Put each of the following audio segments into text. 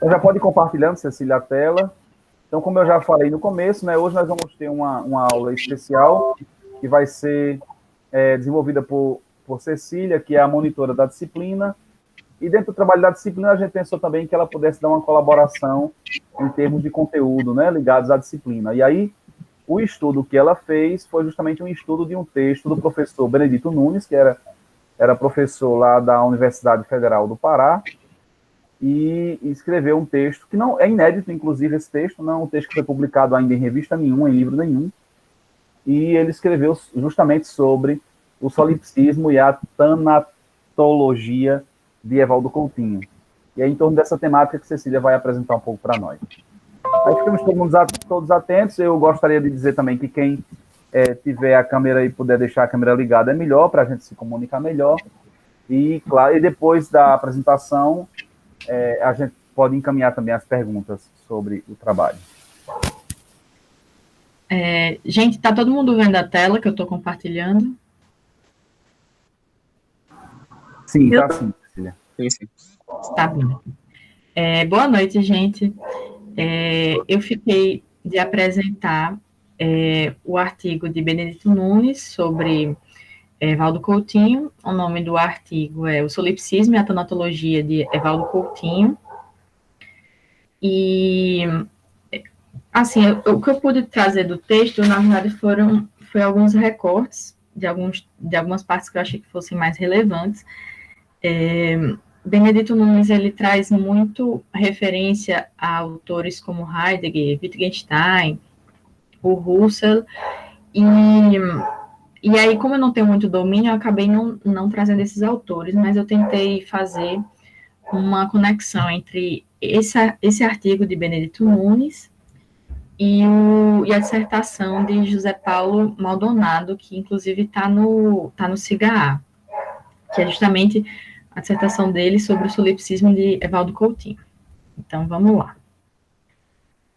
Então já pode ir compartilhando, Cecília, a tela. Então, como eu já falei no começo, né, hoje nós vamos ter uma aula especial que vai ser desenvolvida por Cecília, que é a monitora da disciplina. E dentro do trabalho da disciplina, a gente pensou também que ela pudesse dar uma colaboração em termos de conteúdo, né, ligados à disciplina. E aí, o estudo que ela fez foi justamente um estudo de um texto do professor Benedito Nunes, que era professor lá da Universidade Federal do Pará, e escreveu um texto que não é inédito, inclusive, esse texto, não é um texto que foi publicado ainda em revista nenhuma, em livro nenhum, e ele escreveu justamente sobre o solipsismo e a tanatologia de Evaldo Coutinho. E é em torno dessa temática que Cecília vai apresentar um pouco para nós. Aí ficamos todos atentos. Eu gostaria de dizer também que quem tiver a câmera e puder deixar a câmera ligada é melhor, para a gente se comunicar melhor. E, claro, e depois da apresentação, a gente pode encaminhar também as perguntas sobre o trabalho. Gente, está todo mundo vendo a tela que eu estou compartilhando? Sim, está sim, Cecília. Sim. Tá bom. Boa noite, gente. Eu fiquei de apresentar o artigo de Benedito Nunes sobre Evaldo Coutinho. O nome do artigo é O Solipsismo e a Tanatologia de Evaldo Coutinho. E, assim, o que eu pude trazer do texto, na verdade, foi alguns recortes de algumas partes que eu achei que fossem mais relevantes. Benedito Nunes, ele traz muito referência a autores como Heidegger, Wittgenstein, o Husserl, e aí, como eu não tenho muito domínio, eu acabei não trazendo esses autores, mas eu tentei fazer uma conexão entre esse artigo de Benedito Nunes e a dissertação de José Paulo Maldonado, que inclusive está no SIGA-A, que é justamente a dissertação dele sobre o solipsismo de Evaldo Coutinho. Então, vamos lá.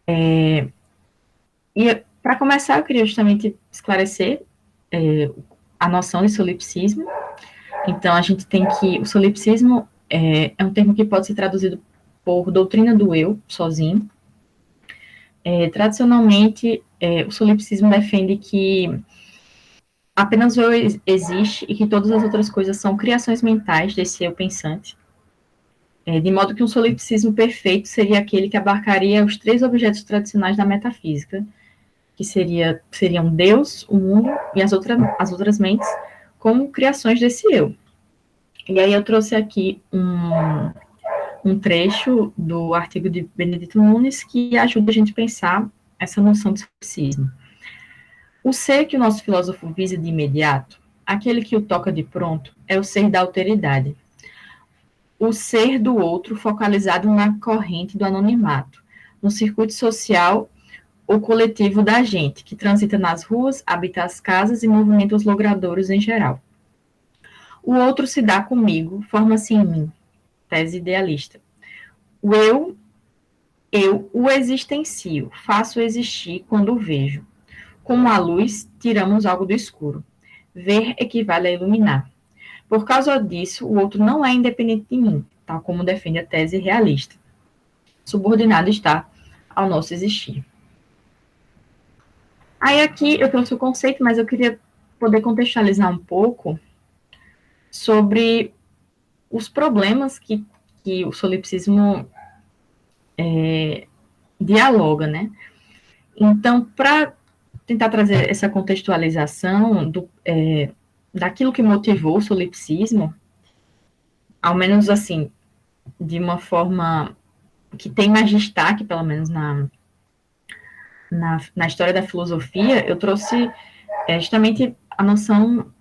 E, para começar, eu queria justamente esclarecer a noção de solipsismo. Então, a gente tem que... O solipsismo é um termo que pode ser traduzido por doutrina do eu, sozinho. Tradicionalmente, o solipsismo defende que apenas o eu existe e que todas as outras coisas são criações mentais desse eu pensante. De modo que um solipsismo perfeito seria aquele que abarcaria os 3 objetos tradicionais da metafísica, que seriam Deus, o mundo e as outras mentes, como criações desse eu. E aí eu trouxe aqui um trecho do artigo de Benedito Nunes que ajuda a gente a pensar essa noção de solipsismo. O ser que o nosso filósofo visa de imediato, aquele que o toca de pronto, é o ser da alteridade. O ser do outro focalizado na corrente do anonimato, no circuito social ou coletivo da gente, que transita nas ruas, habita as casas e movimenta os logradouros em geral. O outro se dá comigo, forma-se em mim, tese idealista. O eu o existencio, faço existir quando o vejo. Como a luz, tiramos algo do escuro. Ver equivale a iluminar. Por causa disso, o outro não é independente de mim, tal como defende a tese realista. Subordinado está ao nosso existir. Aí aqui eu trouxe o conceito, mas eu queria poder contextualizar um pouco sobre os problemas que o solipsismo dialoga, né? Então, para tentar trazer essa contextualização daquilo que motivou o solipsismo, ao menos assim, de uma forma que tem mais destaque, pelo menos na história da filosofia, eu trouxe justamente a noção,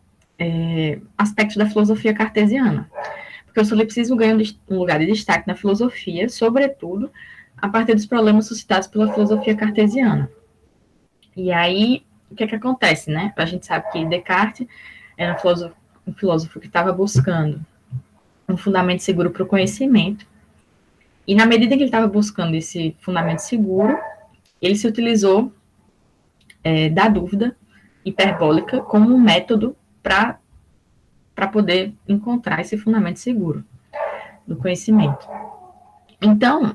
aspectos da filosofia cartesiana. Porque o solipsismo ganha um lugar de destaque na filosofia, sobretudo a partir dos problemas suscitados pela filosofia cartesiana. E aí, o que acontece, né? A gente sabe que Descartes era um filósofo que estava buscando um fundamento seguro para o conhecimento, e na medida que ele estava buscando esse fundamento seguro, ele se utilizou da dúvida hiperbólica como um método para poder encontrar esse fundamento seguro do conhecimento. Então,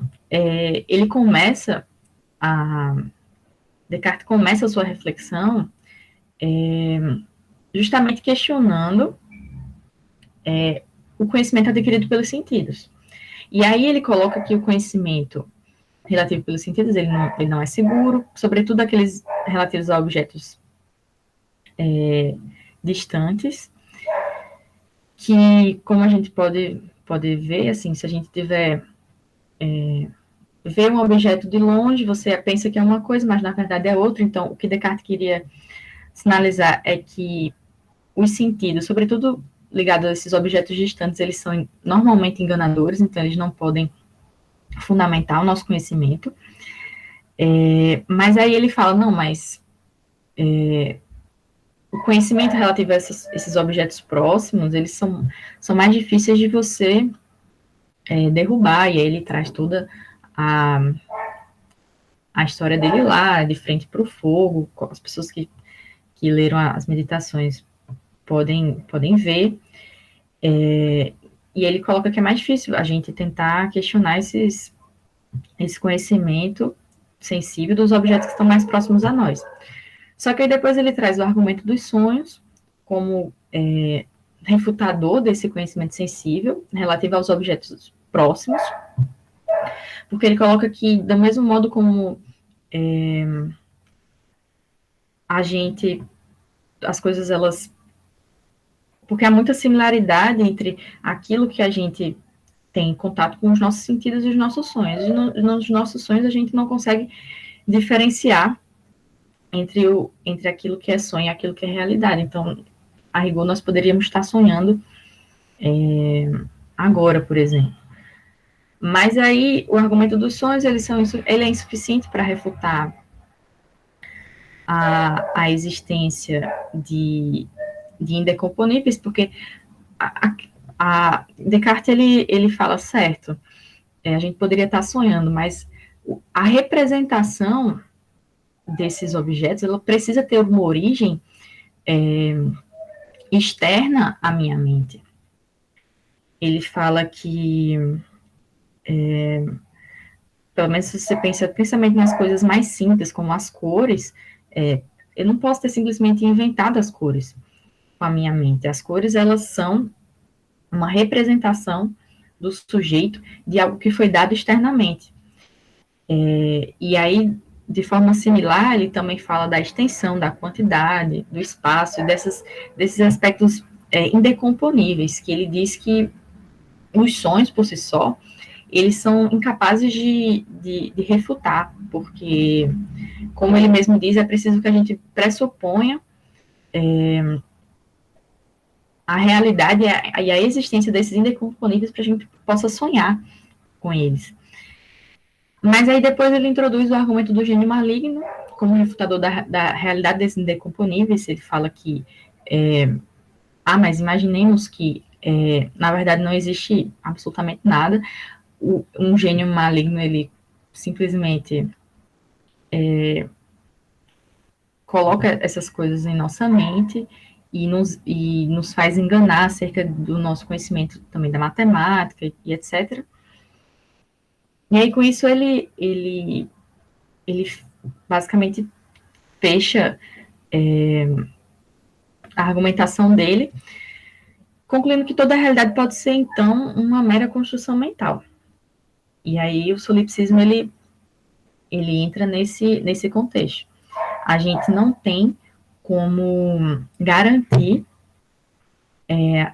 Descartes começa a sua reflexão justamente questionando o conhecimento adquirido pelos sentidos. E aí ele coloca que o conhecimento relativo pelos sentidos, ele não é seguro, sobretudo aqueles relativos a objetos distantes, que, como a gente pode ver, assim, se a gente tiver vê um objeto de longe, você pensa que é uma coisa, mas na verdade é outra. Então, o que Descartes queria sinalizar é que os sentidos, sobretudo ligados a esses objetos distantes, eles são normalmente enganadores, então eles não podem fundamentar o nosso conhecimento. Mas aí ele fala, não, mas o conhecimento relativo a esses objetos próximos, eles são mais difíceis de você derrubar, e aí ele traz toda a história dele lá, de frente para o fogo, as pessoas que leram as meditações podem ver, e ele coloca que é mais difícil a gente tentar questionar esse conhecimento sensível dos objetos que estão mais próximos a nós. Só que aí depois ele traz o argumento dos sonhos como refutador desse conhecimento sensível relativo aos objetos próximos, porque ele coloca que, do mesmo modo como as coisas, porque há muita similaridade entre aquilo que a gente tem contato com os nossos sentidos e os nossos sonhos. E nos nossos sonhos a gente não consegue diferenciar entre aquilo que é sonho e aquilo que é realidade. Então, a rigor, nós poderíamos estar sonhando agora, por exemplo. Mas aí, o argumento dos sonhos, ele é insuficiente para refutar a existência de indecomponíveis, porque Descartes, ele fala, certo, a gente poderia estar sonhando, mas a representação desses objetos, ela precisa ter uma origem externa à minha mente. Ele fala que, pelo menos se você pensa principalmente nas coisas mais simples, como as cores, eu não posso ter simplesmente inventado as cores com a minha mente. As cores, elas são uma representação do sujeito de algo que foi dado externamente. E aí, de forma similar, ele também fala da extensão, da quantidade, do espaço, desses aspectos indecomponíveis, que ele diz que os sonhos, por si só, eles são incapazes de refutar, porque, como ele mesmo diz, é preciso que a gente pressuponha a realidade e a existência desses indecomponíveis para a gente possa sonhar com eles. Mas aí depois ele introduz o argumento do gênio maligno como refutador da realidade desses indecomponíveis. Ele fala que, mas imaginemos que, na verdade, não existe absolutamente nada. Um gênio maligno, ele simplesmente coloca essas coisas em nossa mente e nos faz enganar acerca do nosso conhecimento também da matemática e etc. E aí, com isso, ele basicamente fecha a argumentação dele, concluindo que toda a realidade pode ser, então, uma mera construção mental. E aí o solipsismo, ele entra nesse contexto. A gente não tem como garantir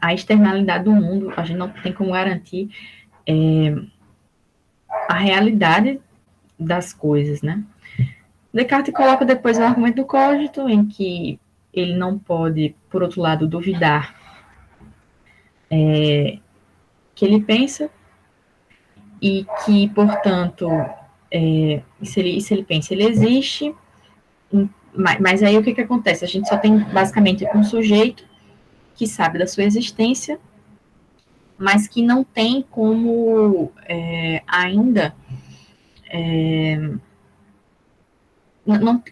a externalidade do mundo, a gente não tem como garantir a realidade das coisas, né? Descartes coloca depois o argumento do cogito, em que ele não pode, por outro lado, duvidar que ele pensa, e que, portanto, se ele pensa, ele existe, mas aí o que acontece? A gente só tem, basicamente, um sujeito que sabe da sua existência, mas que não tem como ainda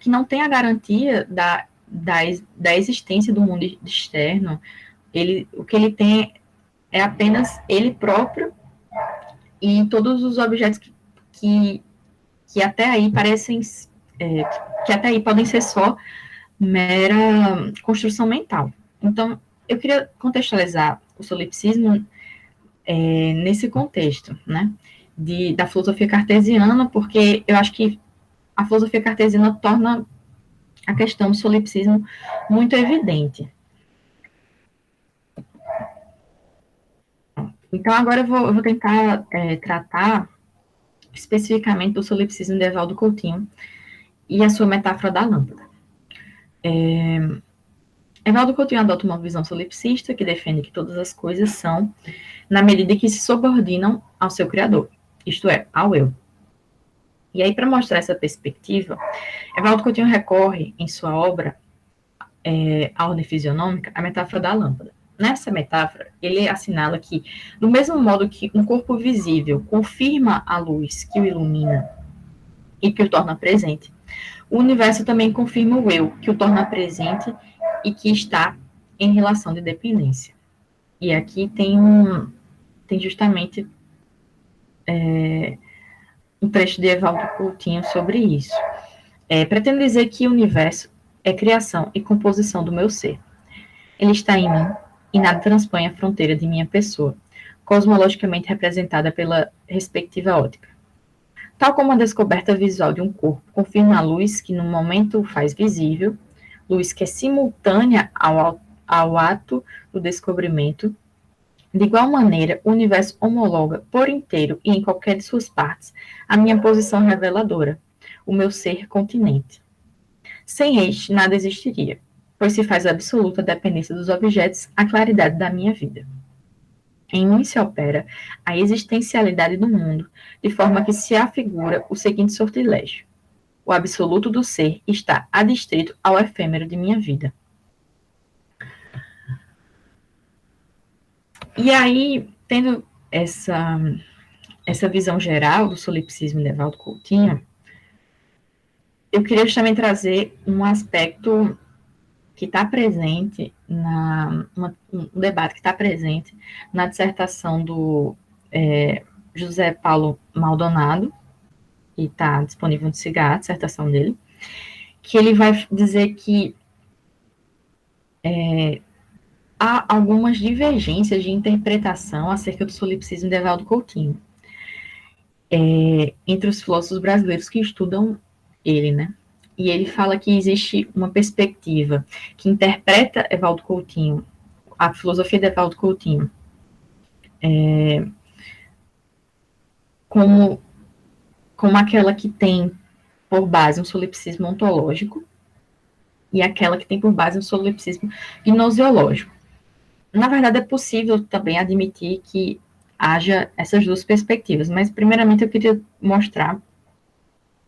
que não tem a garantia da existência do mundo externo. O que ele tem é apenas ele próprio e todos os objetos que até aí parecem, que até aí podem ser só mera construção mental. Então, eu queria contextualizar o solipsismo nesse contexto, né, da filosofia cartesiana, porque eu acho que a filosofia cartesiana torna a questão do solipsismo muito evidente. Então, agora eu vou tentar tratar especificamente do solipsismo de Evaldo Coutinho e a sua metáfora da lâmpada. Evaldo Coutinho adota uma visão solipsista que defende que todas as coisas são na medida que se subordinam ao seu criador, isto é, ao eu. E aí, para mostrar essa perspectiva, Evaldo Coutinho recorre, em sua obra, A Ordem Fisionômica, à metáfora da lâmpada. Nessa metáfora, ele assinala que, do mesmo modo que um corpo visível confirma a luz que o ilumina e que o torna presente, o universo também confirma o eu, que o torna presente e que está em relação de dependência. E aqui tem justamente um trecho de Evaldo Coutinho sobre isso. Pretendo dizer que o universo é criação e composição do meu ser. Ele está em mim e nada transpõe a fronteira de minha pessoa, cosmologicamente representada pela respectiva ótica. Tal como a descoberta visual de um corpo confirma a luz que no momento o faz visível, luz que é simultânea ao ato do descobrimento, de igual maneira, o universo homologa por inteiro e em qualquer de suas partes a minha posição reveladora, o meu ser continente. Sem este, nada existiria, pois se faz absoluta dependência dos objetos a claridade da minha vida. Em mim se opera a existencialidade do mundo, de forma que se afigura o seguinte sortilégio: o absoluto do ser está adstrito ao efêmero de minha vida. E aí, tendo essa visão geral do solipsismo de Evaldo Coutinho, eu queria justamente trazer um aspecto que está presente um debate que está presente na dissertação do José Paulo Maldonado, que está disponível no CIGAR, a dissertação dele, que ele vai dizer que há algumas divergências de interpretação acerca do solipsismo de Evaldo Coutinho, entre os filósofos brasileiros que estudam ele, né? E ele fala que existe uma perspectiva que interpreta Evaldo Coutinho, a filosofia de Evaldo Coutinho, como aquela que tem por base um solipsismo ontológico e aquela que tem por base um solipsismo gnoseológico. Na verdade, é possível também admitir que haja essas duas perspectivas, mas primeiramente eu queria mostrar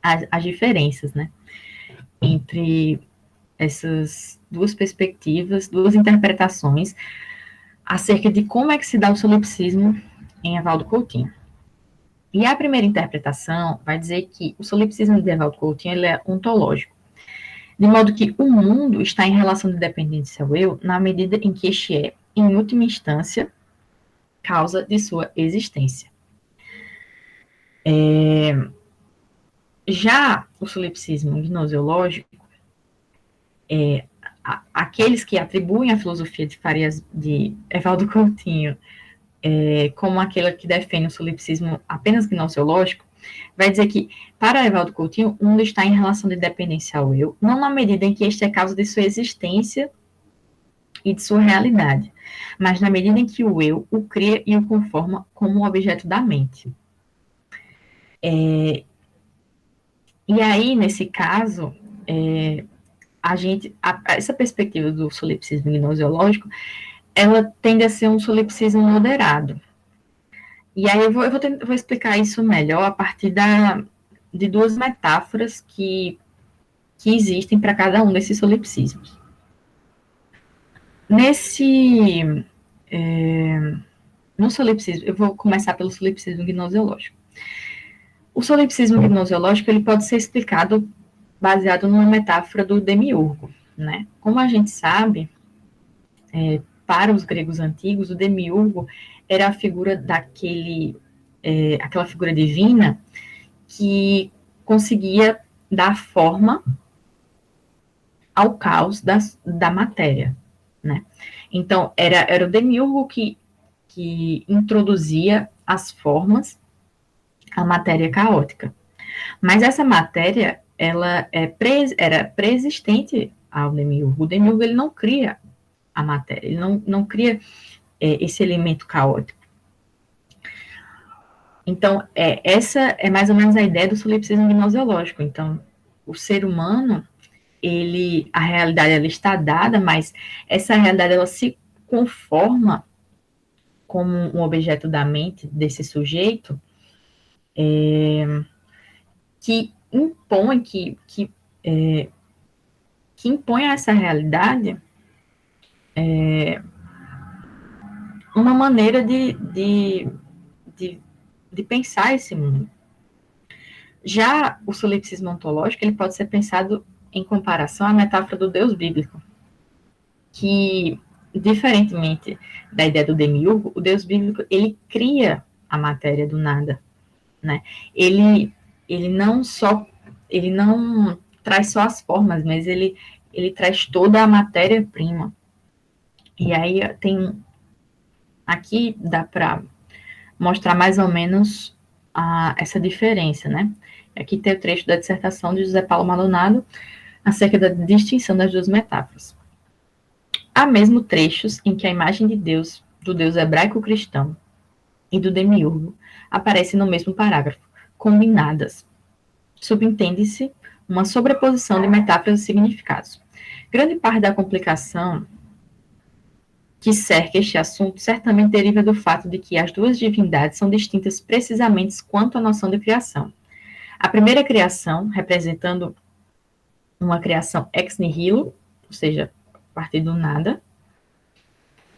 as diferenças, né, entre essas duas perspectivas, duas interpretações acerca de como é que se dá o solipsismo em Evaldo Coutinho. E a primeira interpretação vai dizer que o solipsismo de Evaldo Coutinho ele é ontológico, de modo que o mundo está em relação de dependência ao eu na medida em que este é, em última instância, causa de sua existência. Já o solipsismo gnoseológico, aqueles que atribuem a filosofia de Evaldo Coutinho como aquela que defende o solipsismo apenas gnoseológico, vai dizer que, para Evaldo Coutinho, o mundo está em relação de dependência ao eu, não na medida em que este é causa de sua existência e de sua realidade, mas na medida em que o eu o cria e o conforma como um objeto da mente. E aí, nesse caso, essa perspectiva do solipsismo gnoseológico, ela tende a ser um solipsismo moderado. E aí eu vou explicar isso melhor a partir de duas metáforas que existem para cada um desses solipsismos. No solipsismo, eu vou começar pelo solipsismo gnoseológico. O solipsismo gnoseológico ele pode ser explicado baseado numa metáfora do demiurgo, né? Como a gente sabe, para os gregos antigos, o demiurgo era a figura aquela figura divina que conseguia dar forma ao caos da matéria, né? Então, era o Demiurgo que introduzia as formas à matéria caótica. Mas essa matéria, ela era pré-existente ao Demiurgo. O Demiurgo, ele não cria a matéria, ele não cria esse elemento caótico. Então, essa é mais ou menos a ideia do solipsismo gnoseológico. Então, o ser humano, a realidade ela está dada, mas essa realidade ela se conforma como um objeto da mente desse sujeito, que impõe, que impõe a essa realidade uma maneira de pensar esse mundo. Já o solipsismo ontológico, ele pode ser pensado em comparação à metáfora do Deus bíblico, que, diferentemente da ideia do Demiurgo, o Deus bíblico, ele cria a matéria do nada, né? Ele não traz só as formas, mas ele traz toda a matéria-prima. E aí aqui dá para mostrar mais ou menos essa diferença, né? Aqui tem o trecho da dissertação de José Paulo Maldonado acerca da distinção das duas metáforas. Há mesmo trechos em que a imagem de Deus, do Deus hebraico-cristão e do Demiurgo, aparecem no mesmo parágrafo, combinadas. Subentende-se uma sobreposição de metáforas e significados. Grande parte da complicação que cerca este assunto certamente deriva do fato de que as duas divindades são distintas precisamente quanto à noção de criação. A primeira criação, representando uma criação ex nihilo, ou seja, a partir do nada,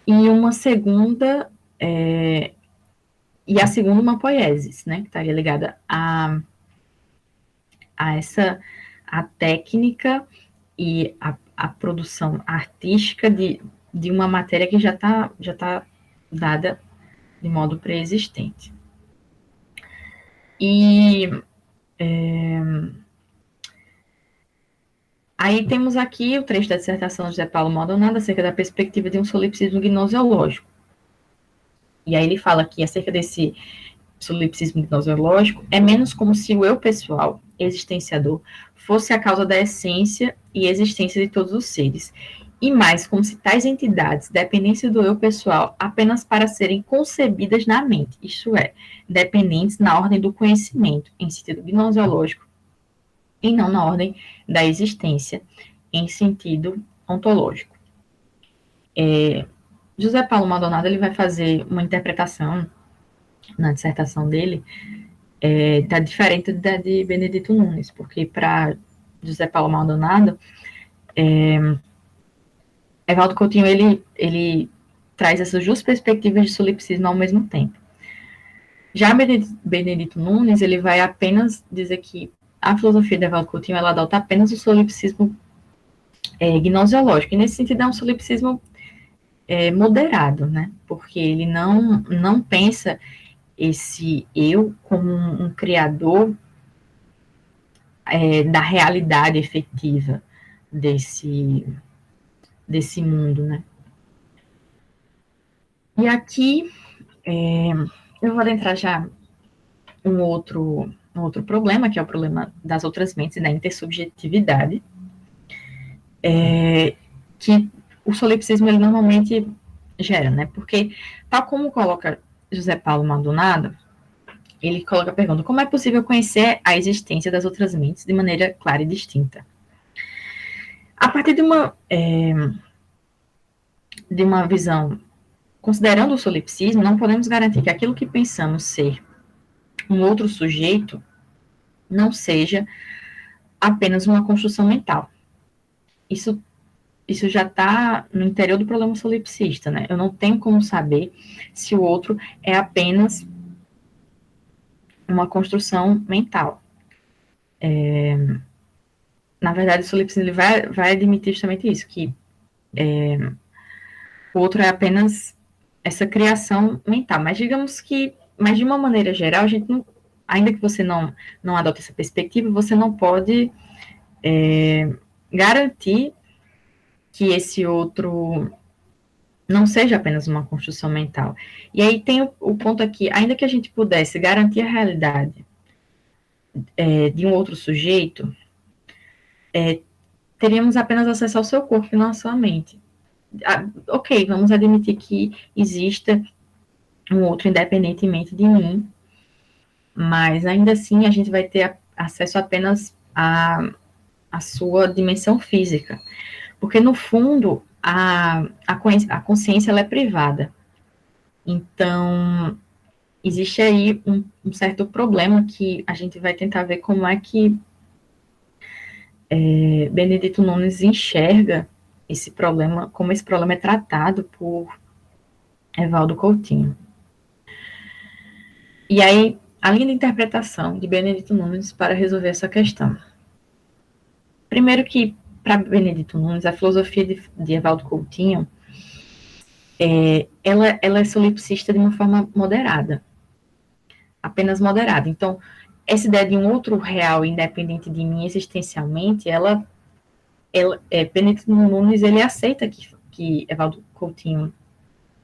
e uma segunda, e a segunda uma poiesis, né, que estaria ligada a técnica e a produção artística de uma matéria que já tá dada de modo pré-existente. E aí temos aqui o trecho da dissertação de José Paulo Maldonado acerca da perspectiva de um solipsismo gnoseológico. E aí ele fala que acerca desse solipsismo gnoseológico é menos como se o eu pessoal, existenciador, fosse a causa da essência e existência de todos os seres, e mais como se tais entidades dependessem do eu pessoal apenas para serem concebidas na mente, isto é, dependentes na ordem do conhecimento, em sentido gnoseológico, e não na ordem da existência, em sentido ontológico. José Paulo Maldonado ele vai fazer uma interpretação na dissertação dele, tá diferente da de Benedito Nunes, porque para José Paulo Maldonado, Evaldo Coutinho ele traz essas duas perspectivas de solipsismo ao mesmo tempo. Já Benedito Nunes, ele vai apenas dizer que a filosofia de Evaldo Coutinho, ela adota apenas o solipsismo gnoseológico, e nesse sentido é um solipsismo moderado, né? Porque ele não pensa esse eu como um criador da realidade efetiva desse mundo, né? E aqui eu vou adentrar já um outro problema, que é o problema das outras mentes e da intersubjetividade, que o solipsismo ele normalmente gera, né? Porque, tal como coloca José Paulo Maldonado, ele coloca a pergunta: como é possível conhecer a existência das outras mentes de maneira clara e distinta? A partir de uma visão, considerando o solipsismo, não podemos garantir que aquilo que pensamos ser um outro sujeito não seja apenas uma construção mental. Isso já está no interior do problema solipsista, né? Eu não tenho como saber se o outro é apenas uma construção mental. Na verdade, o solipsismo ele vai admitir justamente isso, que o outro é apenas essa criação mental. Mas digamos que, de uma maneira geral, ainda que você não adote essa perspectiva, você não pode garantir que esse outro não seja apenas uma construção mental. E aí tem o ponto aqui, ainda que a gente pudesse garantir a realidade de um outro sujeito, teríamos apenas acesso ao seu corpo e não à sua mente. Ok, vamos admitir que exista um outro independentemente de mim, mas ainda assim a gente vai ter acesso apenas à sua dimensão física, porque no fundo a consciência ela é privada. Então, existe aí um certo problema que a gente vai tentar ver como é que Benedito Nunes enxerga esse problema, como esse problema é tratado por Evaldo Coutinho. E aí, a linha de interpretação de Benedito Nunes para resolver essa questão. Primeiro que, para Benedito Nunes, a filosofia de Evaldo Coutinho, ela é solipsista de uma forma moderada, apenas moderada. Então, essa ideia de um outro real independente de mim existencialmente, Benedito Nunes, ele aceita que Evaldo Coutinho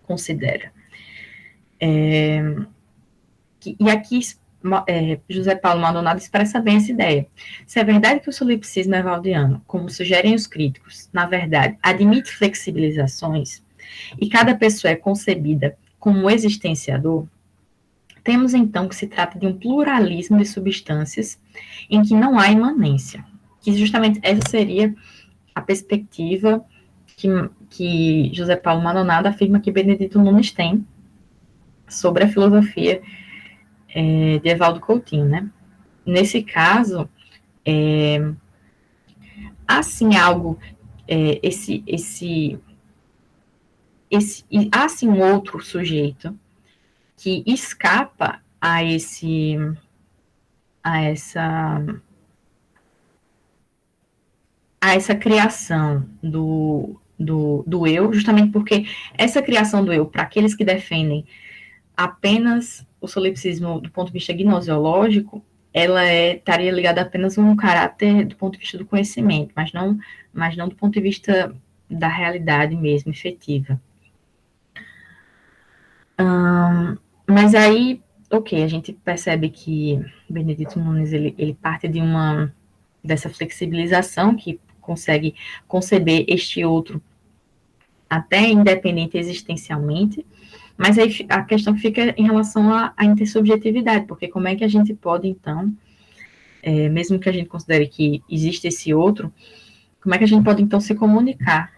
considera. E aqui José Paulo Maldonado expressa bem essa ideia. Se é verdade que o solipsismo evaldiano, como sugerem os críticos, na verdade, admite flexibilizações, e cada pessoa é concebida como existenciador, temos então que se trata de um pluralismo de substâncias em que não há imanência, que justamente essa seria a perspectiva que José Paulo Maldonado afirma que Benedito Nunes tem sobre a filosofia de Evaldo Coutinho, né? Nesse caso, há sim algo, há sim um outro sujeito que escapa a essa criação do eu, justamente porque essa criação do eu, para aqueles que defendem apenas o solipsismo do ponto de vista gnoseológico, ela estaria ligada apenas a um caráter do ponto de vista do conhecimento, mas não do ponto de vista da realidade mesmo, efetiva. Mas aí, ok, a gente percebe que Benedito Nunes, ele parte dessa flexibilização que consegue conceber este outro até independente existencialmente, mas aí a questão fica em relação à intersubjetividade, porque como é que a gente pode, então, mesmo que a gente considere que existe esse outro, como é que a gente pode, então, se comunicar?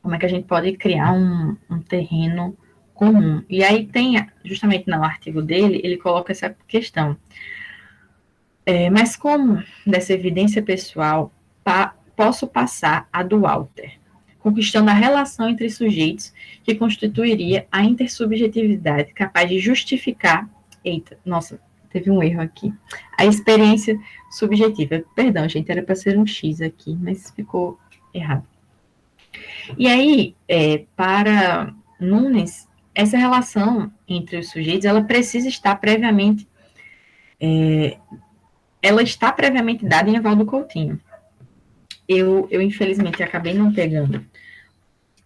Como é que a gente pode criar um terreno comum? E aí tem, justamente no artigo dele, ele coloca essa questão. Mas como dessa evidência pessoal posso passar a do Walter, conquistando a relação entre sujeitos que constituiria a intersubjetividade capaz de justificar, teve um erro aqui, a experiência subjetiva. Perdão, gente, era para ser um X aqui, mas ficou errado. E aí, para Nunes, essa relação entre os sujeitos, ela precisa estar previamente dada em Evaldo Coutinho. Eu infelizmente, acabei não pegando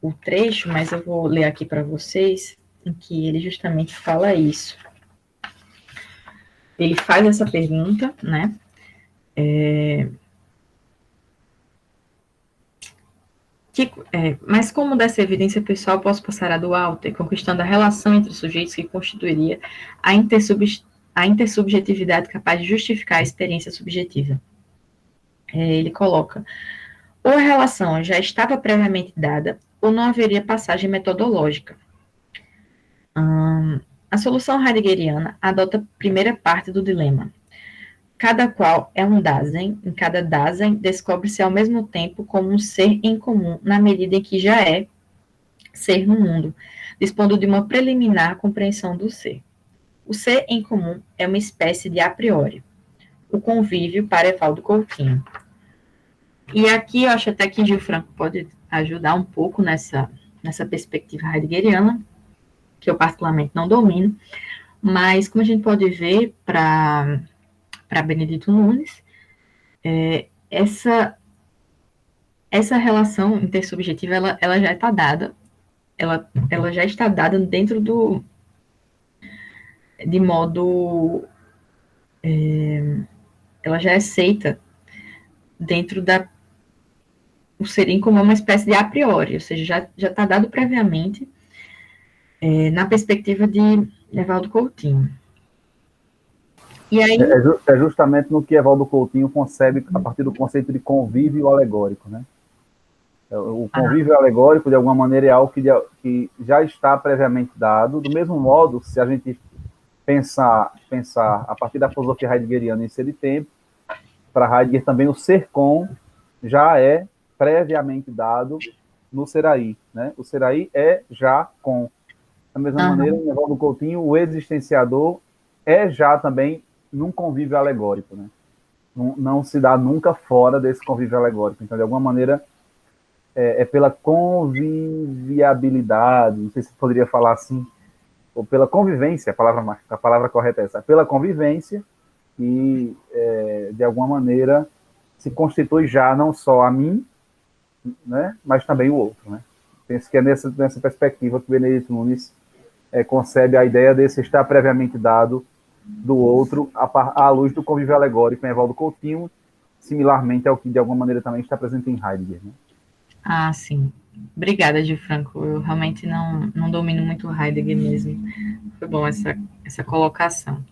o trecho, mas eu vou ler aqui para vocês, em que ele justamente fala isso. Ele faz essa pergunta, né? Mas como dessa evidência pessoal posso passar a do Walter, conquistando a relação entre os sujeitos que constituiria a intersubjetividade capaz de justificar a experiência subjetiva? Ele coloca, ou a relação já estava previamente dada, ou não haveria passagem metodológica. A solução heideggeriana adota a primeira parte do dilema. Cada qual é um Dasein, em cada Dasein descobre-se ao mesmo tempo como um ser em comum, na medida em que já é ser no mundo, dispondo de uma preliminar compreensão do ser. O ser em comum é uma espécie de a priori. O convívio para Evaldo Coutinho. E aqui eu acho até que Gil Franco pode ajudar um pouco nessa perspectiva heideggeriana, que eu particularmente não domino, Mas, como a gente pode ver para Benedito Nunes, essa relação intersubjetiva, ela já está dada, ela já está dada dentro de modo, ela já é aceita dentro o serim como uma espécie de a priori, ou seja, já está dado previamente na perspectiva de Evaldo Coutinho. E aí... É justamente no que Evaldo Coutinho concebe a partir do conceito de convívio alegórico, né? O convívio alegórico, de alguma maneira, é algo que já está previamente dado. Do mesmo modo, se a gente pensar a partir da filosofia heideggeriana em ser de tempo, para Heidegger também o ser com já é previamente dado no Seraí, né? O Seraí é já com. Da mesma maneira, em Evaldo Coutinho, o existenciador é já também num convívio alegórico, né? Não se dá nunca fora desse convívio alegórico. Então, de alguma maneira, é pela conviviabilidade, não sei se poderia falar assim, ou pela convivência, a palavra correta é essa, pela convivência, e de alguma maneira se constitui já não só a mim, né, mas também o outro, né? Penso que é nessa perspectiva que Benedito Nunes concebe a ideia desse estar previamente dado do outro à luz do convívio alegórico em Evaldo Coutinho, similarmente ao que de alguma maneira também está presente em Heidegger, né? Ah, sim. Obrigada, Gilfranco. Eu realmente não domino muito Heidegger mesmo. Foi bom essa colocação.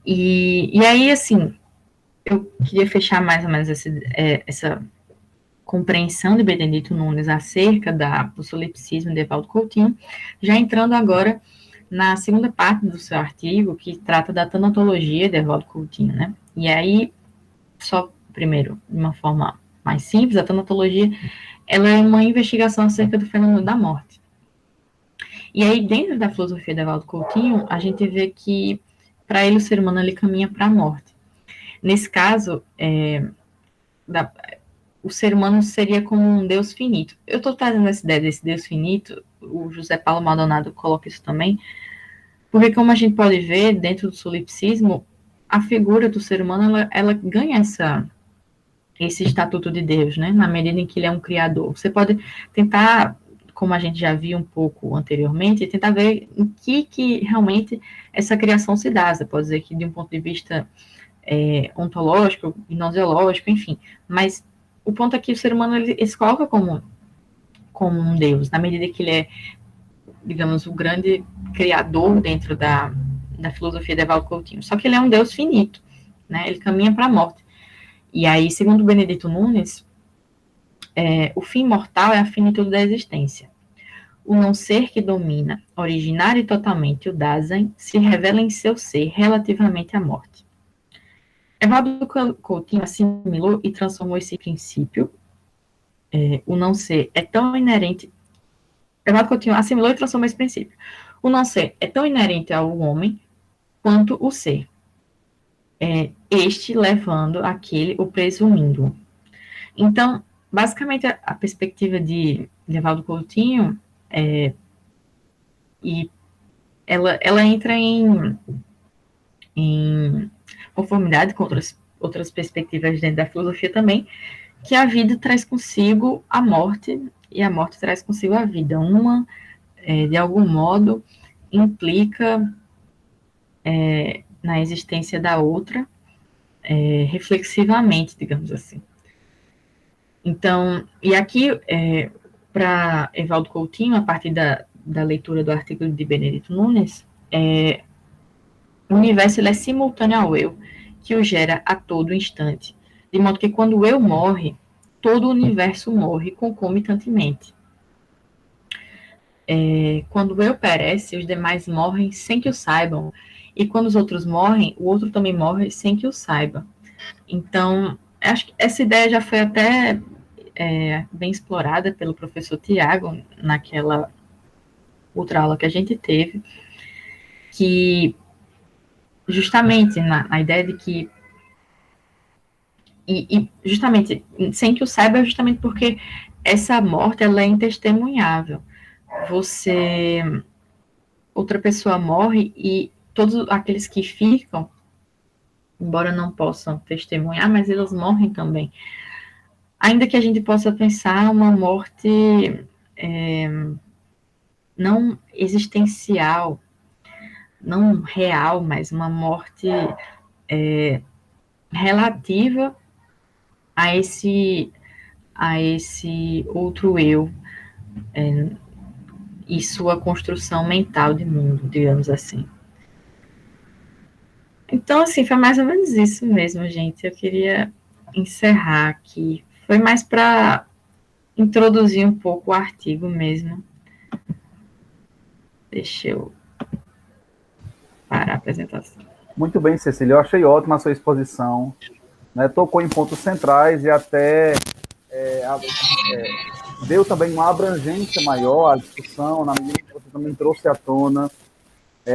E aí, assim, eu queria fechar mais ou menos essa compreensão de Benedito Nunes acerca do solipsismo de Evaldo Coutinho, já entrando agora na segunda parte do seu artigo, que trata da tanatologia de Evaldo Coutinho, né? E aí, só primeiro, de uma forma mais simples, a tanatologia ela é uma investigação acerca do fenômeno da morte. E aí, dentro da filosofia de Evaldo Coutinho, a gente vê que, para ele, o ser humano ele caminha para a morte. Nesse caso, o ser humano seria como um Deus finito. Eu estou trazendo essa ideia desse Deus finito, o José Paulo Maldonado coloca isso também, porque, como a gente pode ver, dentro do solipsismo, a figura do ser humano, ela ganha esse estatuto de Deus, né? Na medida em que ele é um criador. Você pode tentar, como a gente já viu um pouco anteriormente, tentar ver em que realmente essa criação se dá. Você pode dizer que de um ponto de vista ontológico, gnoseológico, enfim. Mas o ponto é que o ser humano ele se coloca como um Deus, na medida que ele é, digamos, o grande criador dentro da filosofia de Evaldo Coutinho. Só que ele é um Deus finito, né? Ele caminha para a morte. E aí, segundo Benedito Nunes, o fim mortal é a finitude da existência. O não ser que domina, originário e totalmente o Dasein, se revela em seu ser relativamente à morte. Evaldo Coutinho assimilou e transformou esse princípio. O não ser é tão inerente. Evaldo Coutinho assimilou e transformou esse princípio. O não ser é tão inerente ao homem quanto o ser. Este levando aquele o presumindo. Então, basicamente, a perspectiva de Evaldo Coutinho e ela entra em conformidade com outras perspectivas dentro da filosofia também, que a vida traz consigo a morte e a morte traz consigo a vida. Uma, de algum modo, implica na existência da outra reflexivamente, digamos assim. Então, e aqui, para Evaldo Coutinho, a partir da leitura do artigo de Benedito Nunes, o universo ele é simultâneo ao eu, que o gera a todo instante. De modo que quando o eu morre, todo o universo morre concomitantemente. Quando o eu perece, os demais morrem sem que o saibam. E quando os outros morrem, o outro também morre sem que o saiba. Então, acho que essa ideia já foi até bem explorada pelo professor Tiago naquela outra aula que a gente teve, que justamente na ideia de que e justamente sem que o saiba, justamente porque essa morte ela é intestemunhável. Outra pessoa morre e todos aqueles que ficam, embora não possam testemunhar, mas eles morrem também. Ainda que a gente possa pensar uma morte não existencial, não real, mas uma morte relativa a esse outro eu e sua construção mental de mundo, digamos assim. Então, assim, foi mais ou menos isso mesmo, gente. Eu queria encerrar aqui. Foi mais para introduzir um pouco o artigo mesmo. Deixa eu parar a apresentação. Muito bem, Cecília, eu achei ótima a sua exposição, né? Tocou em pontos centrais e até deu também uma abrangência maior à discussão, na medida que você também trouxe à tona,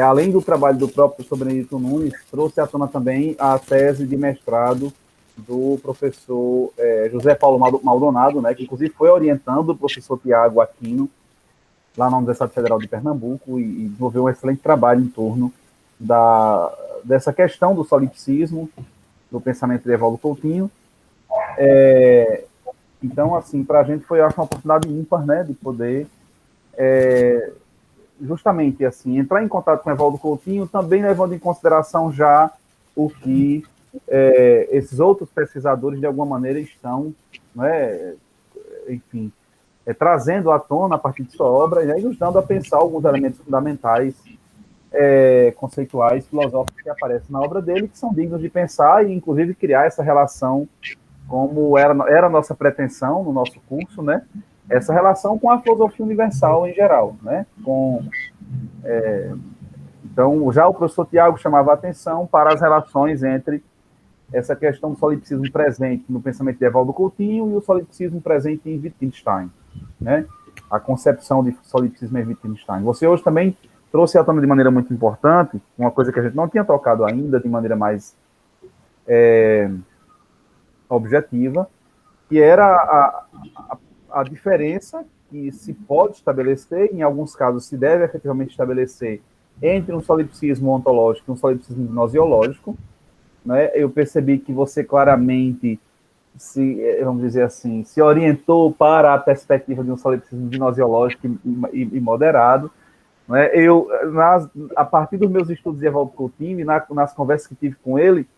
além do trabalho do próprio professor Benedito Nunes, trouxe à tona também a tese de mestrado do professor José Paulo Maldonado, né, que inclusive foi orientando o professor Tiago Aquino, lá na Universidade Federal de Pernambuco, e desenvolveu um excelente trabalho em torno dessa questão do solipsismo, do pensamento de Evaldo Coutinho. Então, assim, para a gente foi, eu acho, uma oportunidade ímpar, né, de poder justamente, assim, entrar em contato com Evaldo Coutinho, também levando em consideração já o que esses outros pesquisadores, de alguma maneira, estão, né, enfim, trazendo à tona a partir de sua obra, e nos dando a pensar alguns elementos fundamentais, conceituais, filosóficos que aparecem na obra dele, que são dignos de pensar e, inclusive, criar essa relação, como era a nossa pretensão no nosso curso, né? Essa relação com a filosofia universal em geral, né? Então, já o professor Tiago chamava a atenção para as relações entre essa questão do solipsismo presente no pensamento de Evaldo Coutinho e o solipsismo presente em Wittgenstein, né? A concepção de solipsismo em Wittgenstein. Você hoje também trouxe à tona de maneira muito importante, uma coisa que a gente não tinha tocado ainda, de maneira mais objetiva, que era a diferença que se pode estabelecer, em alguns casos se deve efetivamente estabelecer, entre um solipsismo ontológico e um solipsismo gnosiológico, né? Eu percebi que você claramente vamos dizer assim, se orientou para a perspectiva de um solipsismo gnosiológico e moderado, né? A partir dos meus estudos de Evaldo Coutinho e nas conversas que tive com ele,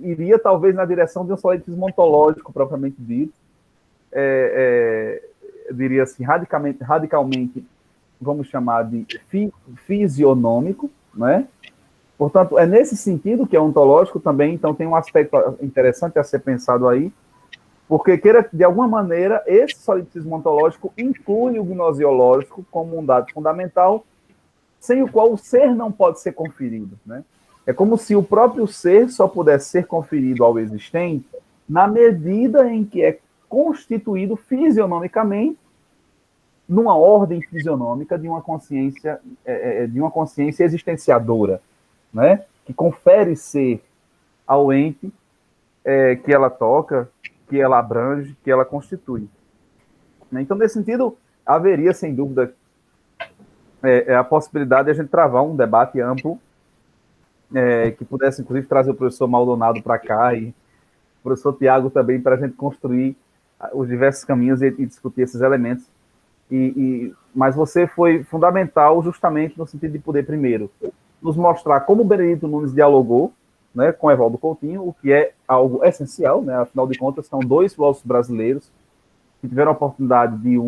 iria talvez na direção de um solipsismo ontológico propriamente dito, eu diria assim, radicalmente, vamos chamar de fisionômico, né? Portanto, é nesse sentido que é ontológico também, então tem um aspecto interessante a ser pensado aí, porque, de alguma maneira, esse solipsismo ontológico inclui o gnosiológico como um dado fundamental, sem o qual o ser não pode ser conferido, né? É como se o próprio ser só pudesse ser conferido ao existente na medida em que é constituído fisionomicamente numa ordem fisionômica de uma consciência existenciadora, né? Que confere ser ao ente que ela toca, que ela abrange, que ela constitui. Então, nesse sentido, haveria, sem dúvida, a possibilidade de a gente travar um debate amplo, que pudesse, inclusive, trazer o professor Maldonado para cá e o professor Tiago também, para a gente construir os diversos caminhos e discutir esses elementos. Mas você foi fundamental justamente no sentido de poder, primeiro, nos mostrar como o Benedito Nunes dialogou, né, com Evaldo Coutinho, o que é algo essencial, né? Afinal de contas, são dois filósofos brasileiros que tiveram a oportunidade de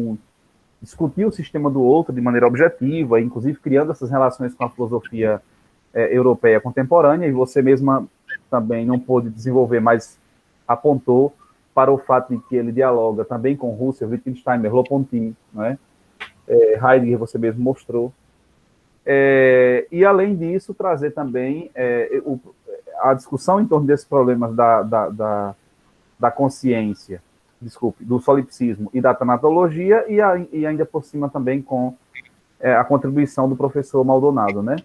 discutir o sistema do outro de maneira objetiva, inclusive criando essas relações com a filosofia europeia contemporânea, e você mesma também não pôde desenvolver, mas apontou para o fato de que ele dialoga também com Husserl, Wittgenstein, Merleau-Ponty, né? Heidegger você mesmo mostrou. E, além disso, trazer também a discussão em torno desses problemas da consciência, do solipsismo e da tanatologia, e ainda por cima também com a contribuição do professor Maldonado, né?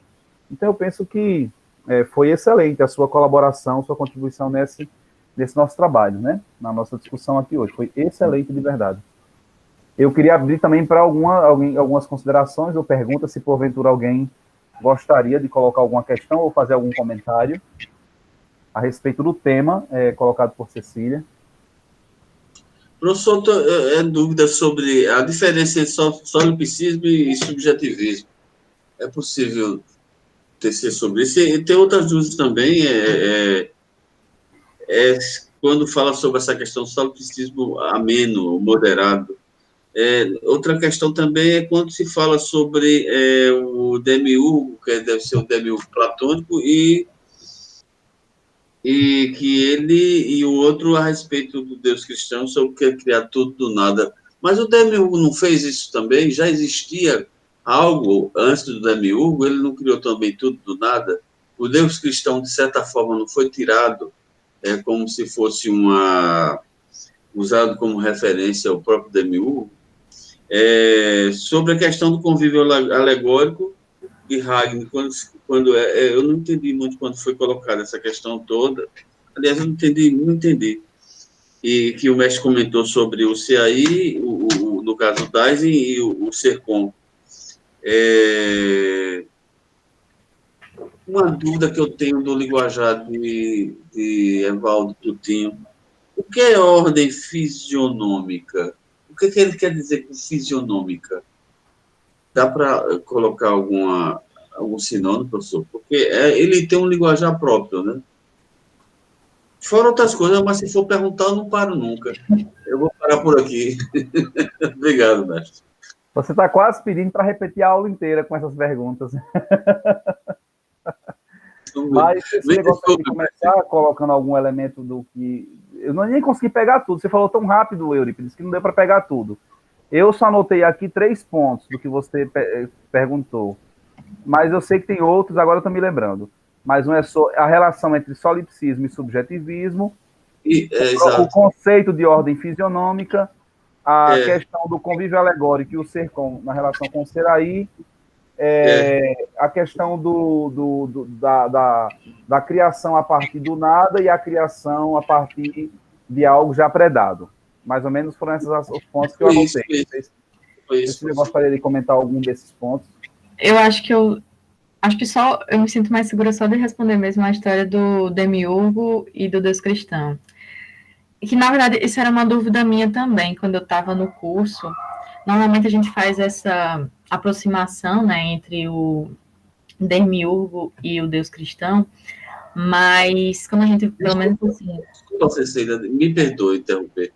Então, eu penso que foi excelente a sua colaboração, sua contribuição nesse nosso trabalho, né? Na nossa discussão aqui hoje. Foi excelente, de verdade. Eu queria abrir também para algumas considerações ou perguntas, se porventura alguém gostaria de colocar alguma questão ou fazer algum comentário a respeito do tema colocado por Cecília. Professor, dúvida sobre a diferença entre solipsismo e subjetivismo. É possível tecer sobre isso? E tem outras dúvidas também, quando fala sobre essa questão do solipsismo ameno, moderado. Outra questão também é quando se fala sobre o demiurgo, que deve ser o demiurgo platônico, e que ele e o outro a respeito do Deus cristão, sobre o que é criar tudo do nada. Mas o demiurgo não fez isso também? Já existia algo antes do demiurgo? Ele não criou também tudo do nada? O Deus cristão, de certa forma, não foi tirado como se fosse usado como referência ao próprio demiurgo? Sobre a questão do convívio alegórico de Hagner, eu não entendi muito quando foi colocada essa questão toda. Aliás, eu não entendi. E que o mestre comentou sobre o CAI, no caso o Daisen, e o SERCOM. Uma dúvida que eu tenho do linguajar de Evaldo Tutinho. O que é ordem fisionômica? O que ele quer dizer com fisionômica? Dá para colocar algum sinônimo, professor? Porque ele tem um linguajar próprio, né? Fora outras coisas, mas se for perguntar, eu não paro nunca. Eu vou parar por aqui. Obrigado, mestre. Você está quase pedindo para repetir a aula inteira com essas perguntas. Mas você gostaria de começar colocando algum elemento do que... Eu nem consegui pegar tudo. Você falou tão rápido, Eurípides, que não deu para pegar tudo. Eu só anotei aqui 3 pontos do que você perguntou. Mas eu sei que tem outros, agora eu estou me lembrando. Mas um é a relação entre solipsismo e subjetivismo, o conceito de ordem fisionômica, a questão do convívio alegórico e o ser na relação com o Seraí, a questão da criação a partir do nada e a criação a partir de algo já predado. Mais ou menos foram esses os pontos que eu anotei. Se você gostaria de comentar algum desses pontos. Eu acho que só eu me sinto mais segura só de responder mesmo a história do demiurgo e do Deus cristão. E que, na verdade, isso era uma dúvida minha também, quando eu estava no curso. Normalmente a gente faz essa aproximação, né, entre o demiurgo e o Deus cristão, mas quando a gente, pelo menos assim... Desculpa, Cecília, me perdoe interromper.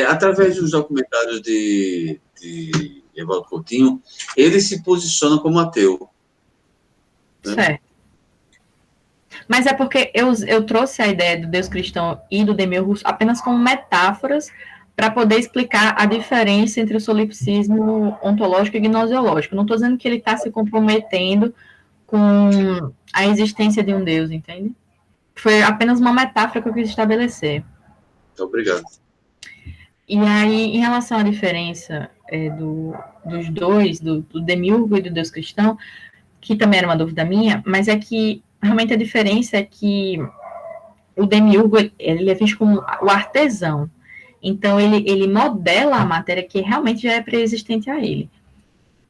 Através dos documentários de Evaldo Coutinho, ele se posiciona como ateu. Né? Certo. Mas é porque eu trouxe a ideia do Deus cristão e do demiurgo apenas como metáforas para poder explicar a diferença entre o solipsismo ontológico e gnoseológico. Não estou dizendo que ele está se comprometendo com a existência de um Deus, entende? Foi apenas uma metáfora que eu quis estabelecer. Obrigado. E aí, em relação à diferença dos dois, do demiurgo e do Deus cristão, que também era uma dúvida minha, mas é que realmente a diferença é que o demiurgo ele é visto como o artesão. Então, ele modela a matéria que realmente já é pré-existente a ele.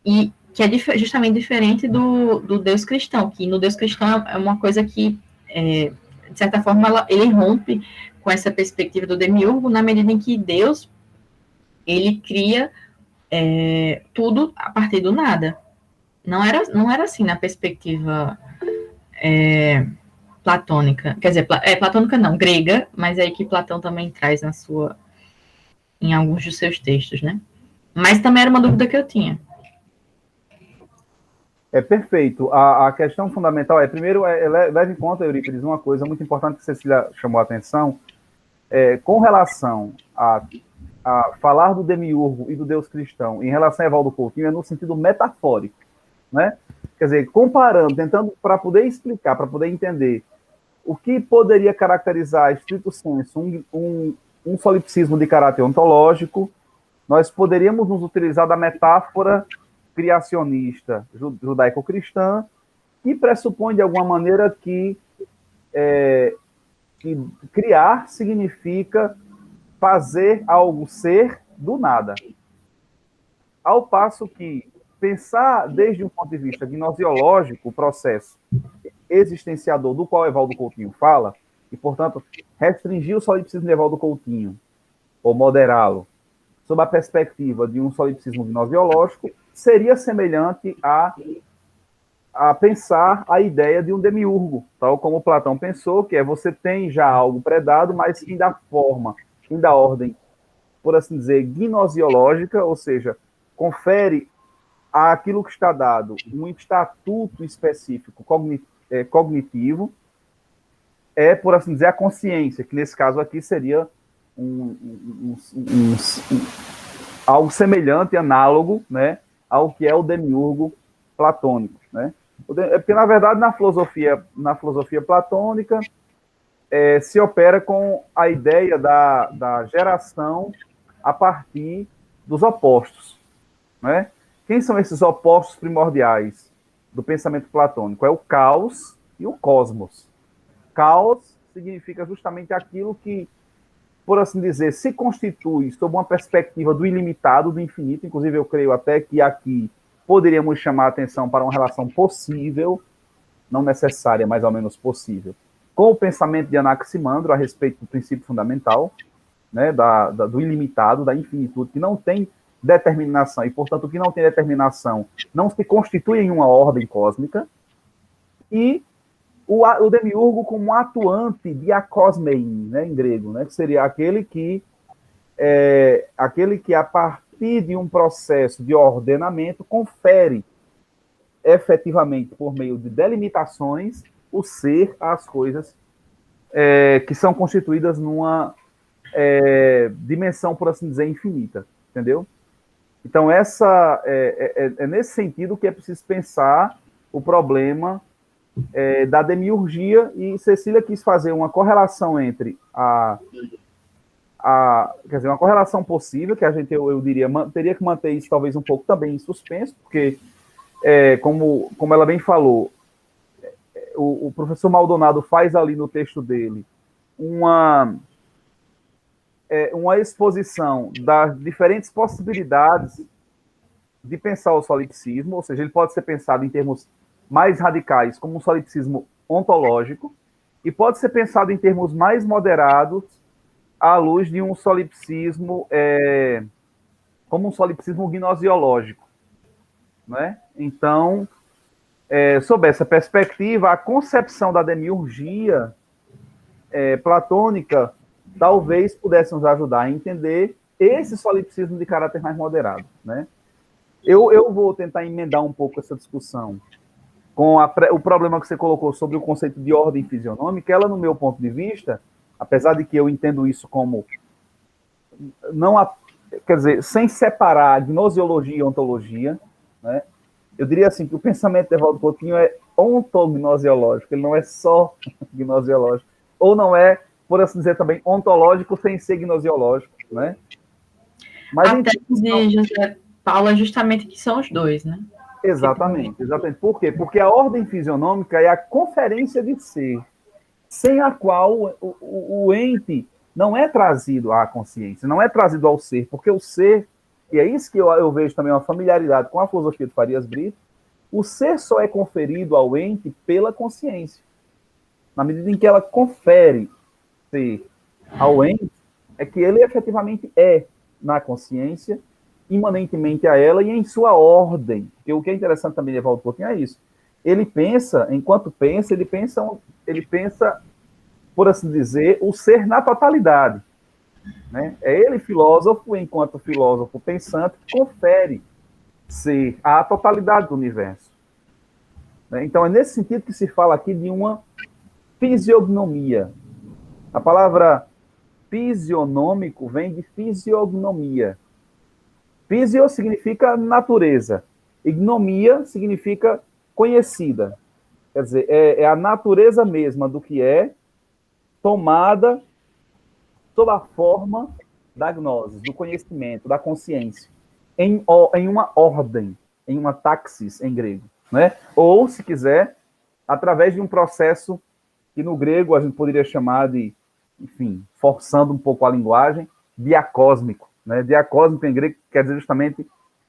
E que é justamente diferente do Deus cristão, que no Deus cristão é uma coisa que, de certa forma, ele rompe com essa perspectiva do demiurgo, na medida em que Deus, ele cria tudo a partir do nada. Não era assim na perspectiva platônica, quer dizer, platônica não, grega, mas é aí que Platão também traz em alguns dos seus textos, né? Mas também era uma dúvida que eu tinha. Perfeito. A questão fundamental primeiro, leve em conta, Eurípides, uma coisa muito importante que Cecília chamou a atenção, com relação a falar do demiurgo e do Deus cristão, em relação a Evaldo Coutinho, é no sentido metafórico, né? Quer dizer, comparando, tentando, para poder explicar, para poder entender o que poderia caracterizar, estrito sensu, um solipsismo de caráter ontológico, nós poderíamos nos utilizar da metáfora criacionista judaico-cristã, que pressupõe, de alguma maneira, que criar significa fazer algo ser do nada. Ao passo que, pensar desde um ponto de vista gnosiológico o processo existenciador do qual Evaldo Coutinho fala, e, portanto, restringir o solipsismo de Evaldo Coutinho, ou moderá-lo, sob a perspectiva de um solipsismo gnosiológico, seria semelhante a pensar a ideia de um demiurgo, tal como Platão pensou, que é você tem já algo predado, mas que dá forma, que dá ordem, por assim dizer, gnosiológica, ou seja, confere àquilo que está dado um estatuto específico cognitivo, por assim dizer, a consciência, que nesse caso aqui seria algo semelhante, análogo, né, ao que é o demiurgo platônico, né? Porque, na verdade, na filosofia platônica, se opera com a ideia da geração a partir dos opostos, né? Quem são esses opostos primordiais do pensamento platônico? É o caos e o cosmos. Caos significa justamente aquilo que, por assim dizer, se constitui sob uma perspectiva do ilimitado, do infinito. Inclusive, eu creio até que aqui poderíamos chamar a atenção para uma relação possível, não necessária, mas ao menos possível, com o pensamento de Anaximandro a respeito do princípio fundamental, né, do ilimitado, da infinitude, que não tem determinação, e, portanto, o que não tem determinação não se constitui em uma ordem cósmica, e o demiurgo como um atuante diakosmein, né, em grego, né, que seria aquele que a partir de um processo de ordenamento confere efetivamente, por meio de delimitações, o ser às coisas que são constituídas numa dimensão, por assim dizer, infinita, entendeu? Então, é nesse sentido que é preciso pensar o problema da demiurgia, e Cecília quis fazer uma correlação entre quer dizer, uma correlação possível, que a gente, eu diria, teria que manter isso talvez um pouco também em suspenso, porque, como ela bem falou, o professor Maldonado faz ali no texto dele uma exposição das diferentes possibilidades de pensar o solipsismo, ou seja, ele pode ser pensado em termos mais radicais como um solipsismo ontológico, e pode ser pensado em termos mais moderados à luz de um solipsismo como um solipsismo gnosiológico, né? Então, sob essa perspectiva, a concepção da demiurgia platônica talvez pudesse nos ajudar a entender esse solipsismo de caráter mais moderado, né? Eu vou tentar emendar um pouco essa discussão com o problema que você colocou sobre o conceito de ordem fisionômica. Ela, no meu ponto de vista, apesar de que eu entendo isso como quer dizer, sem separar gnosiologia e ontologia, né? Eu diria assim que o pensamento de Evaldo Coutinho é ontognosiológico, ele não é só gnosiológico, ou não é, por assim dizer, também ontológico sem ser gnosiológico, né? Mas a tese de José Paulo é justamente que são os dois, né? Exatamente. Por quê? Porque a ordem fisionômica é a conferência de ser, sem a qual o ente não é trazido à consciência, não é trazido ao ser, porque o ser, e é isso que eu vejo também uma familiaridade com a filosofia de Farias Brito, o ser só é conferido ao ente pela consciência. Na medida em que ela confere ser ao ente, é que ele efetivamente é na consciência, imanentemente a ela e em sua ordem. Porque o que é interessante também de Evaldo Coutinho é isso. Ele pensa, enquanto pensa, ele pensa, por assim dizer, o ser na totalidade, né? É ele filósofo, enquanto filósofo pensante, que confere ser a totalidade do universo, né? Então é nesse sentido que se fala aqui de uma fisiognomia. A palavra fisionômico vem de fisiognomia. Fisio significa natureza, gnomia significa conhecida. Quer dizer, é a natureza mesma do que é tomada sob a forma da gnose, do conhecimento, da consciência, em uma ordem, em uma taxis em grego, né? Ou, se quiser, através de um processo que no grego a gente poderia chamar de, enfim, forçando um pouco a linguagem, diacósmico, né? Diacósmico em grego quer dizer justamente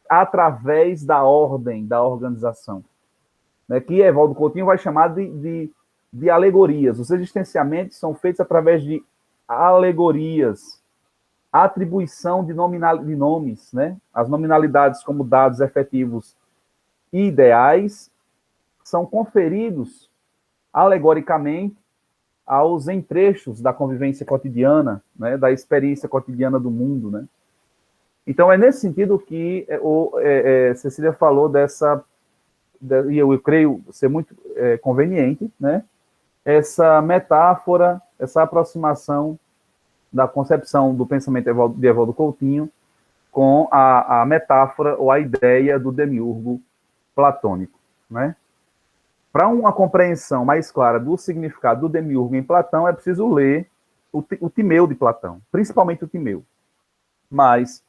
através da ordem, da organização, né, que Evaldo Coutinho vai chamar de alegorias. Os existenciamentos são feitos através de alegorias, atribuição de nomes, né? As nominalidades como dados efetivos e ideais são conferidos alegoricamente aos entrechos da convivência cotidiana, né? Da experiência cotidiana do mundo, né? Então, é nesse sentido que Cecília falou e eu creio ser muito conveniente, né? Essa metáfora, essa aproximação da concepção do pensamento de Evaldo Coutinho com a metáfora ou a ideia do demiurgo platônico, né? Para uma compreensão mais clara do significado do demiurgo em Platão, é preciso ler o Timeu de Platão, principalmente o Timeu. Mas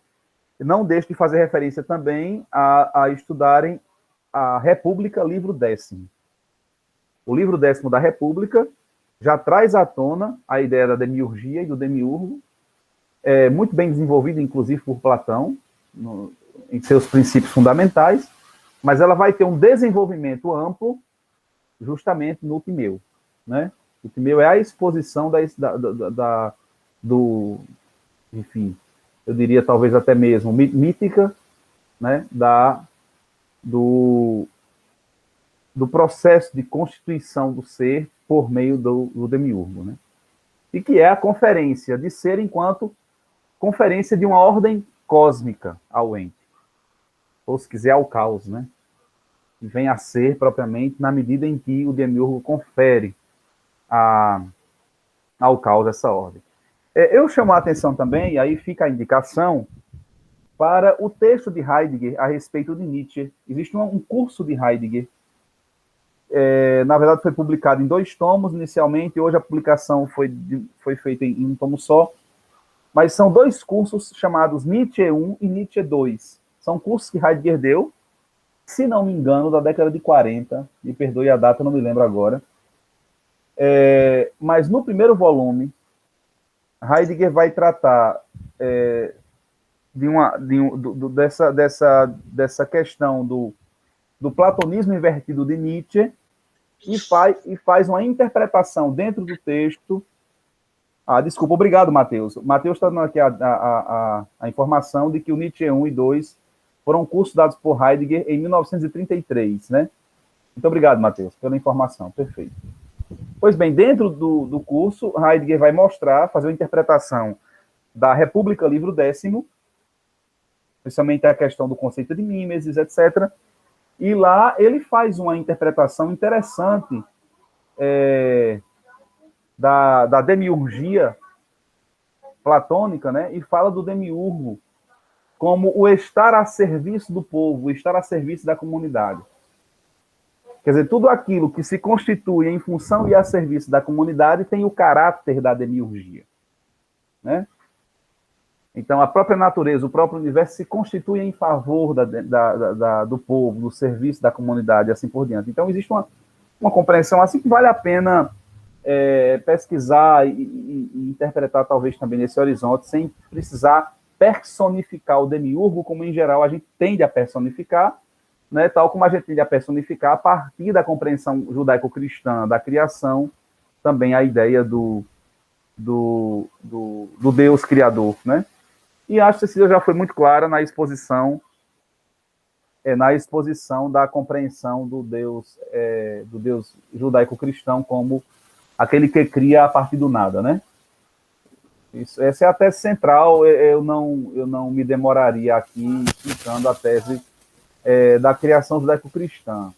não deixe de fazer referência também a estudarem a República, livro 10º. O livro 10º da República já traz à tona a ideia da demiurgia e do demiurgo, muito bem desenvolvida, inclusive, por Platão, em seus princípios fundamentais, mas ela vai ter um desenvolvimento amplo justamente no Timeu, né? O Timeu é a exposição enfim, eu diria talvez até mesmo mítica, né? Do processo de constituição do ser por meio do demiurgo, né? E que é a conferência de ser enquanto conferência de uma ordem cósmica ao ente, ou se quiser ao caos, né? Que vem a ser propriamente na medida em que o demiurgo confere ao caos essa ordem. Eu chamo a atenção também, e aí fica a indicação, para o texto de Heidegger a respeito de Nietzsche. Existe um curso de Heidegger, na verdade foi publicado em 2 tomos inicialmente, hoje a publicação foi feita em um tomo só, mas são 2 cursos chamados Nietzsche 1 e Nietzsche 2. São cursos que Heidegger deu, se não me engano, da década de 40, me perdoe a data, não me lembro agora. Mas no primeiro volume, Heidegger vai tratar dessa questão do platonismo invertido de Nietzsche e faz uma interpretação dentro do texto. Desculpa, obrigado, Matheus. Matheus está dando aqui a informação de que o Nietzsche 1 e 2 foram cursos dados por Heidegger em 1933, né? Muito obrigado, Matheus, pela informação. Perfeito. Pois bem, dentro do curso, Heidegger vai fazer uma interpretação da República, livro 10º, principalmente a questão do conceito de mimesis, etc. E lá ele faz uma interpretação interessante da demiurgia platônica, né? E fala do demiurgo como o estar a serviço do povo, o estar a serviço da comunidade. Quer dizer, tudo aquilo que se constitui em função e a serviço da comunidade tem o caráter da demiurgia, né? Então, a própria natureza, o próprio universo se constitui em favor do povo, do serviço da comunidade, e assim por diante. Então, existe uma compreensão assim que vale a pena pesquisar e interpretar, talvez, também nesse horizonte, sem precisar personificar o demiurgo, como, em geral, a gente tende a personificar, né, tal como a gente tende a personificar a partir da compreensão judaico-cristã da criação, também a ideia do Deus criador, né? E acho que Cecília já foi muito clara na exposição da compreensão do Deus judaico-cristão como aquele que cria a partir do nada, né? Essa é a tese central. Eu não me demoraria aqui explicando a tese da criação judaico-cristã.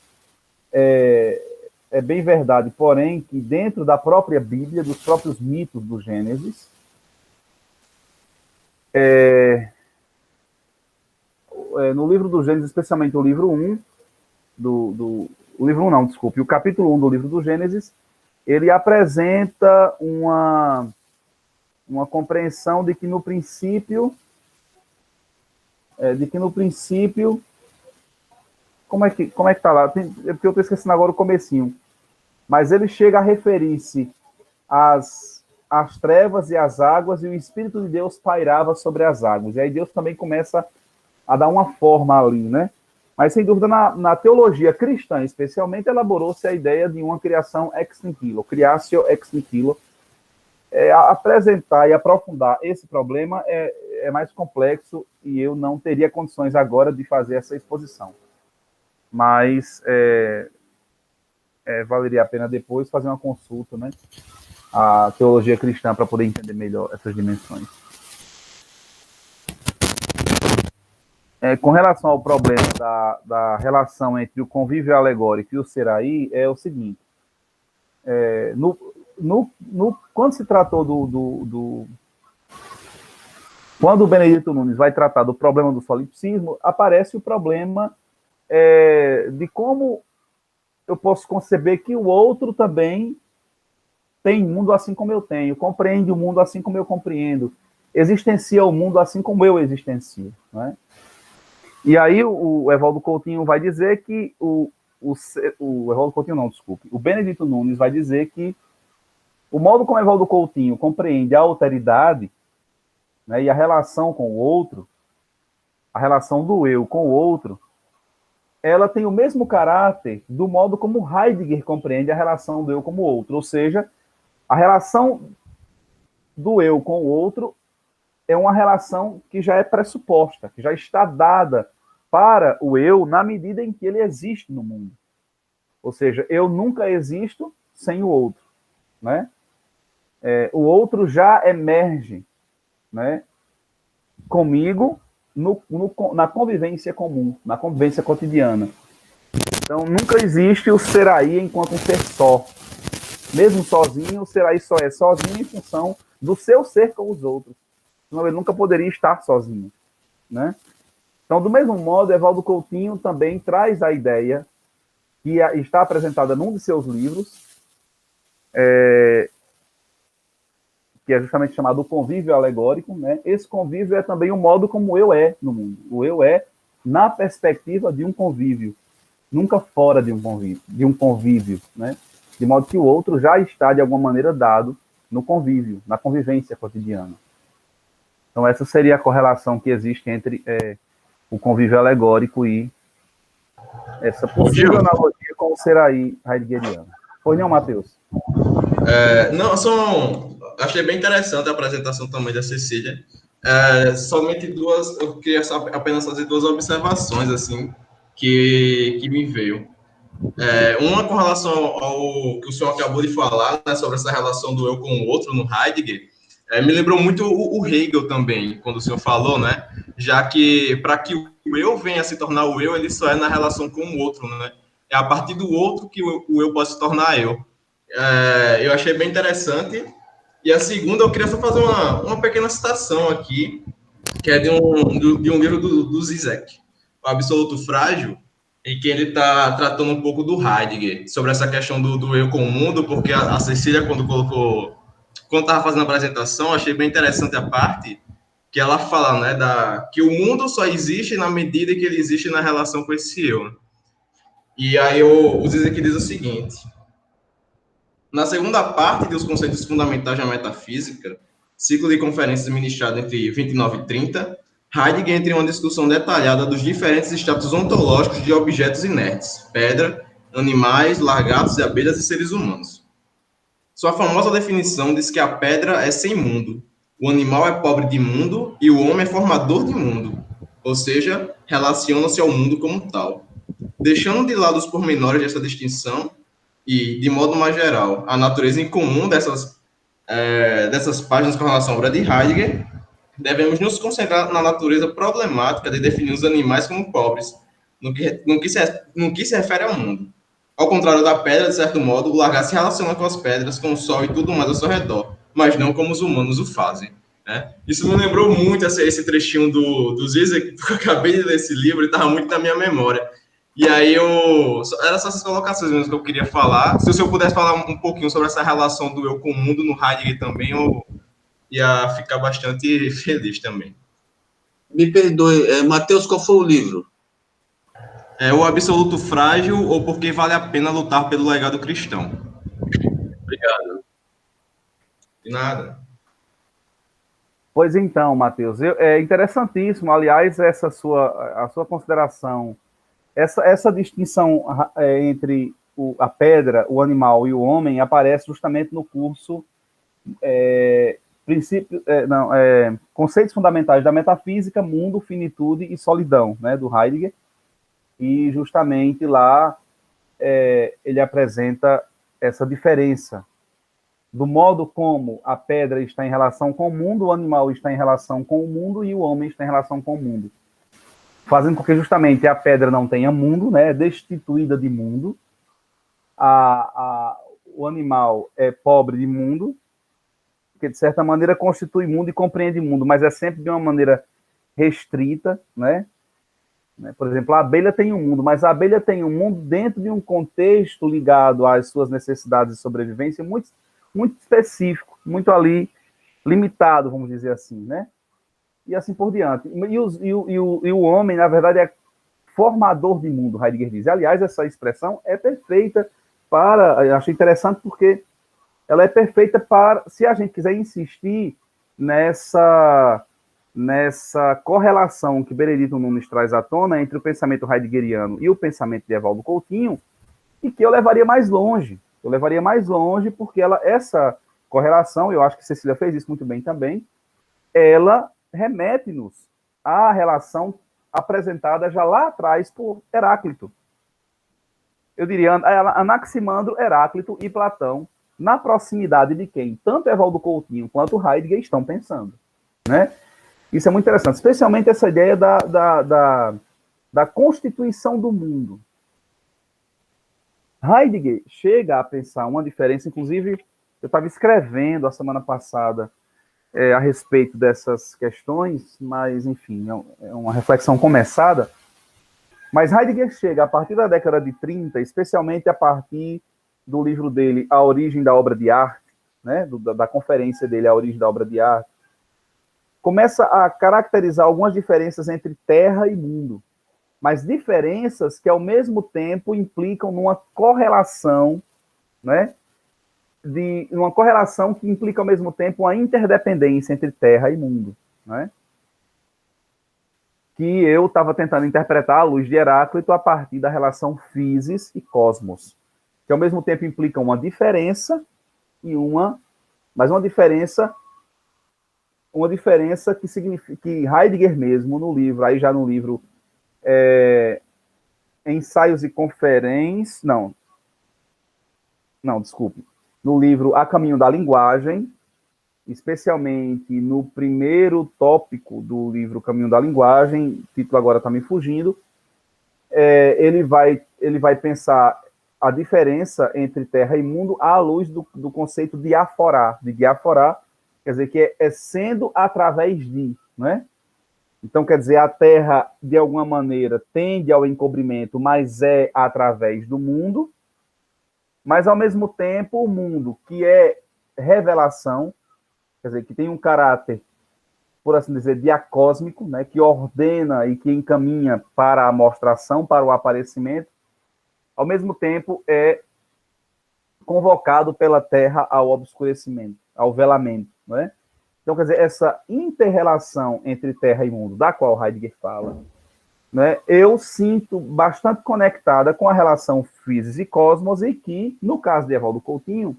É bem verdade, porém, que dentro da própria Bíblia, dos próprios mitos do Gênesis, no livro do Gênesis, especialmente o livro 1, o capítulo 1 do livro do Gênesis, ele apresenta uma compreensão de que no princípio, como é que está lá? Porque eu estou esquecendo agora o comecinho. Mas ele chega a referir-se às trevas e às águas, e o Espírito de Deus pairava sobre as águas. E aí Deus também começa a dar uma forma ali, né? Mas, sem dúvida, na teologia cristã, especialmente, elaborou-se a ideia de uma criação ex nihilo, criatio ex nihilo. Apresentar e aprofundar esse problema é mais complexo e eu não teria condições agora de fazer essa exposição. Mas valeria a pena depois fazer uma consulta, né, à teologia cristã para poder entender melhor essas dimensões. Com relação ao problema da relação entre o convívio alegórico e o seraí, é o seguinte. Quando se tratou quando o Benedito Nunes vai tratar do problema do solipsismo, aparece o problema de como eu posso conceber que o outro também tem mundo assim como eu tenho, compreende o mundo assim como eu compreendo, existencia o mundo assim como eu existencio, não é? E aí o Evaldo Coutinho vai dizer que o Evaldo Coutinho não, desculpe, o Benedito Nunes vai dizer que o modo como Evaldo Coutinho compreende a alteridade, né, e a relação com o outro, a relação do eu com o outro, ela tem o mesmo caráter do modo como Heidegger compreende a relação do eu como o outro, ou seja, a relação do eu com o outro é uma relação que já é pressuposta, que já está dada para o eu na medida em que ele existe no mundo. Ou seja, eu nunca existo sem o outro, né? O outro já emerge, né, comigo na convivência comum, na convivência cotidiana. Então, nunca existe o seraí enquanto um ser só. Mesmo sozinho, o seraí só é sozinho em função do seu ser com os outros. Senão ele nunca poderia estar sozinho, né? Então, do mesmo modo, Evaldo Coutinho também traz a ideia que está apresentada num de seus livros, que é justamente chamado o convívio alegórico, né? Esse convívio é também o modo como o eu é no mundo. O eu é na perspectiva de um convívio, nunca fora de um convívio, né? De modo que o outro já está, de alguma maneira, dado no convívio, na convivência cotidiana. Então, essa seria a correlação que existe entre o convívio alegórico e essa possível analogia com o seraí heideggeriano. Pois não, Matheus? Achei bem interessante a apresentação também da Cecília. Somente duas, eu queria apenas fazer duas observações assim que me veio. Uma com relação ao que o senhor acabou de falar, né, sobre essa relação do eu com o outro no Heidegger. Me lembrou muito o Hegel também, quando o senhor falou, né? Já que para que o eu venha a se tornar o eu, ele só é na relação com o outro, né? É a partir do outro que o eu pode se tornar eu. Eu achei bem interessante. E a segunda, eu queria só fazer uma pequena citação aqui, que é de um livro do Zizek, O Absoluto Frágil, em que ele está tratando um pouco do Heidegger, sobre essa questão do eu com o mundo, porque a Cecília, quando estava fazendo a apresentação, achei bem interessante a parte que ela fala, né, que o mundo só existe na medida que ele existe na relação com esse eu. E aí o Zizek diz o seguinte: na segunda parte dos conceitos fundamentais da metafísica, ciclo de conferências ministrado entre 29 e 30, Heidegger entra em uma discussão detalhada dos diferentes status ontológicos de objetos inertes, pedra, animais, lagartos e abelhas e seres humanos. Sua famosa definição diz que a pedra é sem mundo, o animal é pobre de mundo e o homem é formador de mundo, ou seja, relaciona-se ao mundo como tal. Deixando de lado os pormenores dessa distinção e, de modo mais geral, a natureza incomum dessas páginas com relação à obra de Heidegger, devemos nos concentrar na natureza problemática de definir os animais como pobres, no que se refere ao mundo. Ao contrário da pedra, de certo modo, o lagarto se relaciona com as pedras, com o sol e tudo mais ao seu redor, mas não como os humanos o fazem. Né? Isso me lembrou muito esse trechinho do Zizek, porque eu acabei de ler esse livro e estava muito na minha memória. E aí era só essas colocações mesmo que eu queria falar. Se o senhor pudesse falar um pouquinho sobre essa relação do eu com o mundo no Heidegger também, eu ia ficar bastante feliz também. Me perdoe, Matheus, qual foi o livro? O Absoluto Frágil ou Porque Vale a Pena Lutar pelo Legado Cristão. Obrigado. De nada. Pois então, Matheus, é interessantíssimo, aliás, a sua consideração, essa distinção entre a pedra, o animal e o homem aparece justamente no curso Conceitos Fundamentais da Metafísica, Mundo, Finitude e Solidão, né, do Heidegger, e justamente lá ele apresenta essa diferença do modo como a pedra está em relação com o mundo, o animal está em relação com o mundo e o homem está em relação com o mundo. Fazendo com que justamente a pedra não tenha mundo, né, destituída de mundo, o animal é pobre de mundo, que de certa maneira constitui mundo e compreende mundo, mas é sempre de uma maneira restrita, né? Por exemplo, a abelha tem um mundo, mas a abelha tem um mundo dentro de um contexto ligado às suas necessidades de sobrevivência muito, muito específico, muito ali limitado, vamos dizer assim, né? E assim por diante. E o homem, na verdade, é formador de mundo, Heidegger diz. Aliás, essa expressão é perfeita eu achei interessante porque ela é perfeita para, se a gente quiser insistir nessa correlação que Benedito Nunes traz à tona entre o pensamento heideggeriano e o pensamento de Evaldo Coutinho, e que eu levaria mais longe. Eu levaria mais longe porque essa correlação, eu acho que Cecília fez isso muito bem também, ela remete-nos à relação apresentada já lá atrás por Heráclito. Eu diria Anaximandro, Heráclito e Platão, na proximidade de quem tanto Evaldo Coutinho quanto Heidegger estão pensando, né? Isso é muito interessante, especialmente essa ideia da constituição do mundo. Heidegger chega a pensar uma diferença, inclusive, eu estava escrevendo a semana passada a respeito dessas questões, mas, enfim, é uma reflexão começada. Mas Heidegger chega, a partir da década de 30, especialmente a partir do livro dele, A Origem da Obra de Arte, né, da conferência dele, A Origem da Obra de Arte, começa a caracterizar algumas diferenças entre terra e mundo, mas diferenças que, ao mesmo tempo, implicam numa correlação, né, uma correlação que implica, ao mesmo tempo, uma interdependência entre terra e mundo, né? Que eu estava tentando interpretar à luz de Heráclito a partir da relação physis e cosmos, que ao mesmo tempo implica uma diferença mas uma diferença que significa que Heidegger mesmo no livro, aí já no livro Ensaios e Conferências, desculpe, no livro A Caminho da Linguagem, especialmente no primeiro tópico do livro Caminho da Linguagem, o título agora está me fugindo, ele vai pensar a diferença entre terra e mundo à luz do conceito de diaforá, quer dizer, que é sendo através de, né? Então, quer dizer, a terra, de alguma maneira, tende ao encobrimento, mas é através do mundo, mas, ao mesmo tempo, o mundo, que é revelação, quer dizer, que tem um caráter, por assim dizer, diacósmico, né, que ordena e que encaminha para a mostração, para o aparecimento, ao mesmo tempo é convocado pela terra ao obscurecimento, ao velamento, né? Então, quer dizer, essa inter-relação entre terra e mundo, da qual Heidegger fala, né, eu sinto bastante conectada com a relação physis e cosmos, e que, no caso de Evaldo Coutinho,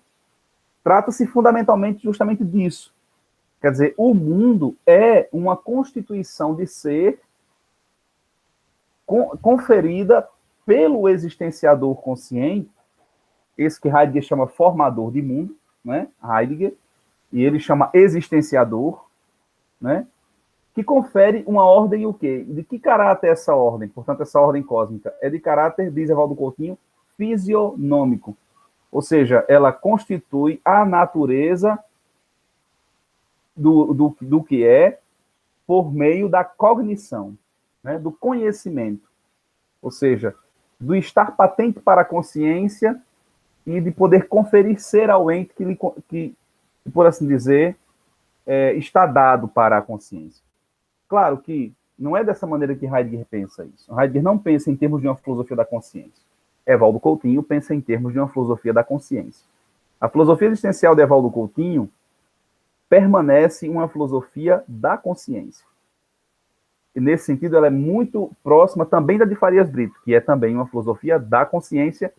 trata-se fundamentalmente justamente disso. Quer dizer, o mundo é uma constituição de ser conferida pelo existenciador consciente, esse que Heidegger chama formador de mundo, né? Heidegger, e ele chama existenciador, né? Que confere uma ordem o quê? De que caráter é essa ordem? Portanto, essa ordem cósmica é de caráter, diz Evaldo Coutinho, fisionômico. Ou seja, ela constitui a natureza do que é por meio da cognição, né? Do conhecimento. Ou seja, do estar patente para a consciência e de poder conferir ser ao ente que por assim dizer, está dado para a consciência. Claro que não é dessa maneira que Heidegger pensa isso. Heidegger não pensa em termos de uma filosofia da consciência. Evaldo Coutinho pensa em termos de uma filosofia da consciência. A filosofia existencial de Evaldo Coutinho permanece uma filosofia da consciência. E, nesse sentido, ela é muito próxima também da de Farias Brito, que é também uma filosofia da consciência,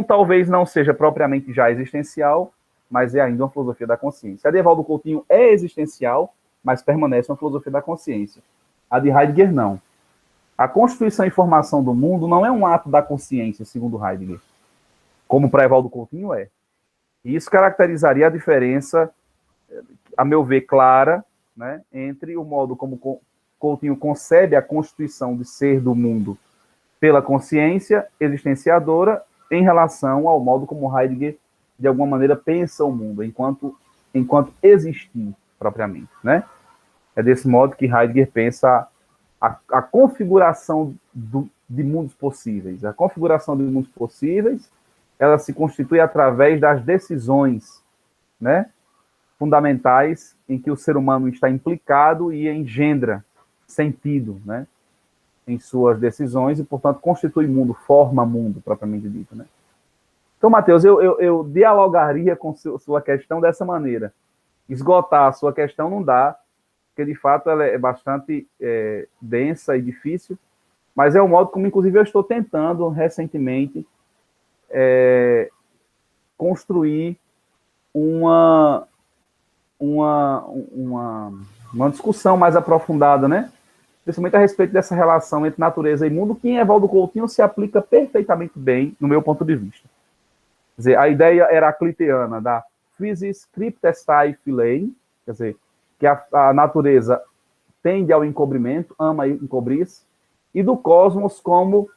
talvez não seja propriamente já existencial, mas é ainda uma filosofia da consciência. A de Evaldo Coutinho é existencial, mas permanece uma filosofia da consciência. A de Heidegger, não. A constituição e formação do mundo não é um ato da consciência, segundo Heidegger, como para Evaldo Coutinho é. E isso caracterizaria a diferença, a meu ver, clara, né, entre o modo como Coutinho concebe a constituição de ser do mundo pela consciência existenciadora em relação ao modo como Heidegger, de alguma maneira, pensa o mundo, enquanto existir propriamente, né? É desse modo que Heidegger pensa a configuração de mundos possíveis. A configuração de mundos possíveis, ela se constitui através das decisões, né, fundamentais em que o ser humano está implicado e engendra sentido, né, em suas decisões e, portanto, constitui mundo, forma mundo, propriamente dito, né? Então, Matheus, eu dialogaria com sua questão dessa maneira. Esgotar a sua questão não dá, porque, de fato, ela é bastante densa e difícil, mas é o modo como, inclusive, eu estou tentando, recentemente, construir uma discussão mais aprofundada, né? Principalmente a respeito dessa relação entre natureza e mundo, que em Evaldo Coutinho se aplica perfeitamente bem, no meu ponto de vista. Quer dizer, a ideia heracliteana da physis cryptestai philein, quer dizer, que a natureza tende ao encobrimento, ama encobrir-se, e do cosmos como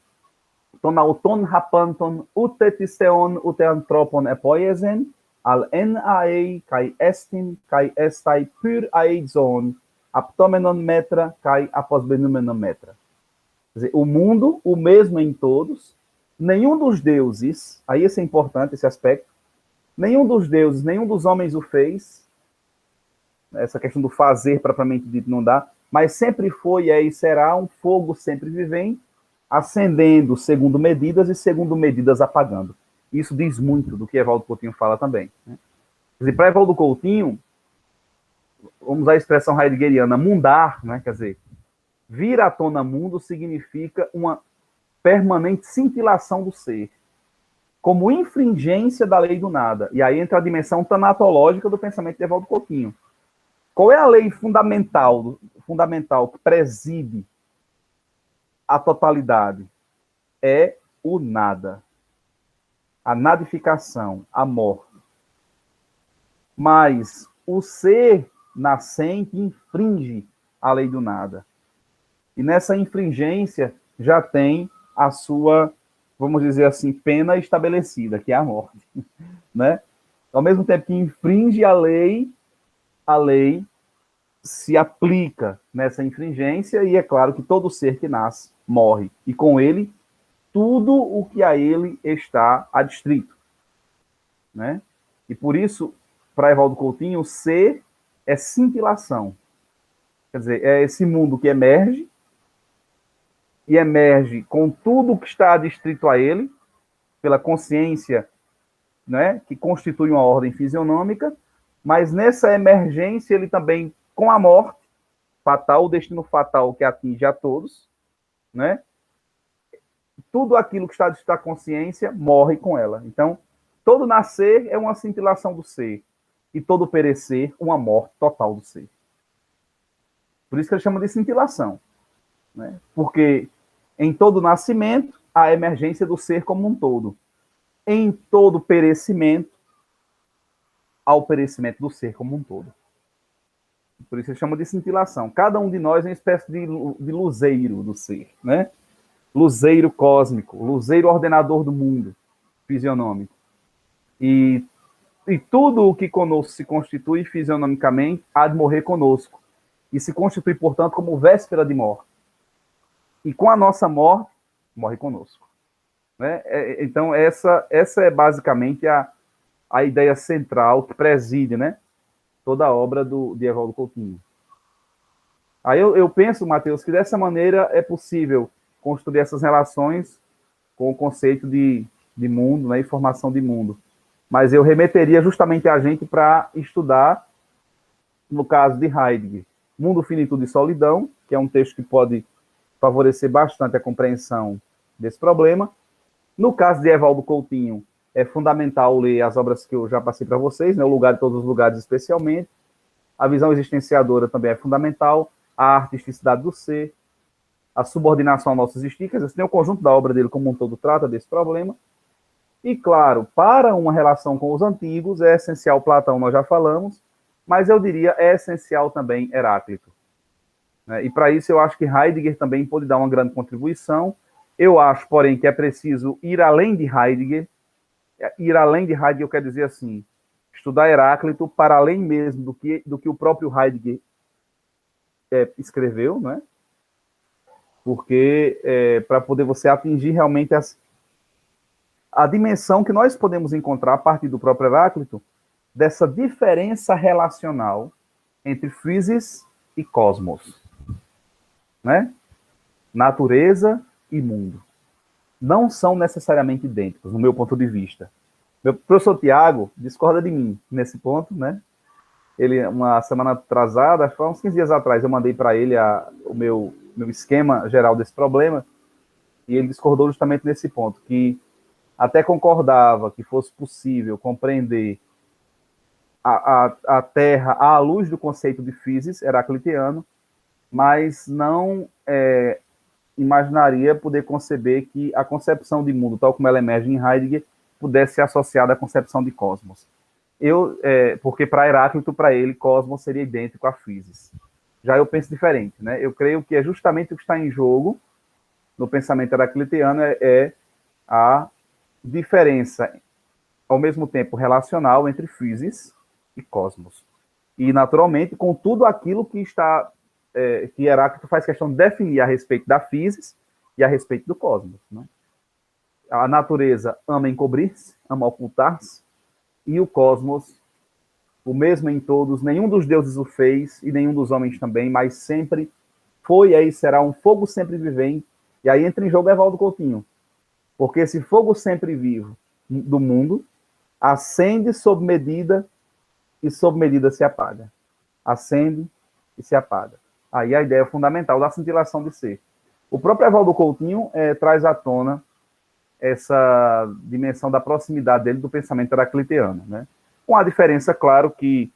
ton auton hapanton utetisteon uteantropon epoiesen, al en aei kai estin kai estai pur aeidzon, aptomenon metra kai aposbenumenon metra. Quer dizer, o mundo, o mesmo em todos, nenhum dos deuses, aí esse é importante, esse aspecto, nenhum dos deuses, nenhum dos homens o fez, essa questão do fazer propriamente dito não dá, mas sempre foi, é e será um fogo sempre vivente, acendendo segundo medidas e segundo medidas apagando. Isso diz muito do que Evaldo Coutinho fala também, né? Quer dizer, para Evaldo Coutinho, vamos usar a expressão heideggeriana, mundar, né? Quer dizer, vir à tona mundo significa uma permanente cintilação do ser, como infringência da lei do nada. E aí entra a dimensão tanatológica do pensamento de Evaldo Coutinho. Qual é a lei fundamental que preside a totalidade? É o nada. A nadificação, a morte. Mas o ser nascente infringe a lei do nada. E nessa infringência já tem a sua, vamos dizer assim, pena estabelecida, que é a morte, né? Ao mesmo tempo que infringe a lei se aplica nessa infringência e é claro que todo ser que nasce morre. E com ele, tudo o que a ele está adstrito, né? E por isso, para Evaldo Coutinho, o ser é cintilação. Quer dizer, é esse mundo que emerge, e emerge com tudo o que está adstrito a ele, pela consciência, né, que constitui uma ordem fisionômica, mas nessa emergência ele também, com a morte fatal, o destino fatal que atinge a todos, né, tudo aquilo que está adstrito à consciência morre com ela. Então, todo nascer é uma cintilação do ser, e todo perecer, uma morte total do ser. Por isso que ele chama de cintilação, né? Porque em todo nascimento, há a emergência do ser como um todo. Em todo perecimento, há o perecimento do ser como um todo. Por isso ele chama de cintilação. Cada um de nós é uma espécie de luzeiro do ser, né? Luzeiro cósmico, luzeiro ordenador do mundo, fisionômico. E tudo o que conosco se constitui fisionomicamente há de morrer conosco. E se constitui, portanto, como véspera de morte. E com a nossa morte, morre conosco, né? Então, essa é basicamente a ideia central que preside, né, toda a obra de Evaldo Coutinho. Aí eu penso, Matheus, que dessa maneira é possível construir essas relações com o conceito de mundo, né, e formação de mundo. Mas eu remeteria justamente a gente para estudar No caso de Heidegger, Mundo, Finitude e Solidão, que é um texto que pode favorecer bastante a compreensão desse problema. No caso de Evaldo Coutinho, é fundamental ler as obras que eu já passei para vocês, né? O Lugar de Todos os Lugares, especialmente. A visão existenciadora também é fundamental. A artisticidade do ser, a subordinação ao nosso existir, quer dizer, tem o conjunto da obra dele como um todo trata desse problema. E, claro, para uma relação com os antigos, é essencial Platão, nós já falamos, mas eu diria é essencial também Heráclito. E para isso eu acho que Heidegger também pode dar uma grande contribuição. Eu acho, porém, que é preciso ir além de Heidegger. Ir além de Heidegger, eu quero dizer assim, estudar Heráclito para além mesmo do que o próprio Heidegger escreveu, né? Porque para poder você atingir realmente a dimensão que nós podemos encontrar a partir do próprio Heráclito, dessa diferença relacional entre physis e cosmos, né? Natureza e mundo. Não são necessariamente idênticos, no meu ponto de vista. Meu professor Tiago discorda de mim nesse ponto, né? Ele, uma semana atrasada, acho que uns 15 dias atrás, eu mandei para ele o meu esquema geral desse problema, e ele discordou justamente nesse ponto, que até concordava que fosse possível compreender a Terra à luz do conceito de physis heraclitiano, mas não imaginaria poder conceber que a concepção de mundo, tal como ela emerge em Heidegger, pudesse ser associada à concepção de cosmos. Porque para Heráclito, para ele, cosmos seria idêntico a physis. Já eu penso diferente, né? Eu creio que é justamente o que está em jogo no pensamento heraclitiano é a diferença, ao mesmo tempo relacional, entre physis e cosmos. E, naturalmente, com tudo aquilo que está que Heráclito faz questão de definir a respeito da physis e a respeito do cosmos, né? A natureza ama encobrir-se, ama ocultar-se, e o cosmos, o mesmo em todos, nenhum dos deuses o fez, e nenhum dos homens também, mas sempre foi e será um fogo sempre vivente. E aí entra em jogo Evaldo Coutinho, porque esse fogo sempre vivo do mundo acende sob medida e sob medida se apaga. Acende e se apaga. Aí a ideia fundamental da cintilação de ser. O próprio Evaldo Coutinho traz à tona essa dimensão da proximidade dele do pensamento heraclitiano, né? Com a diferença, claro, que,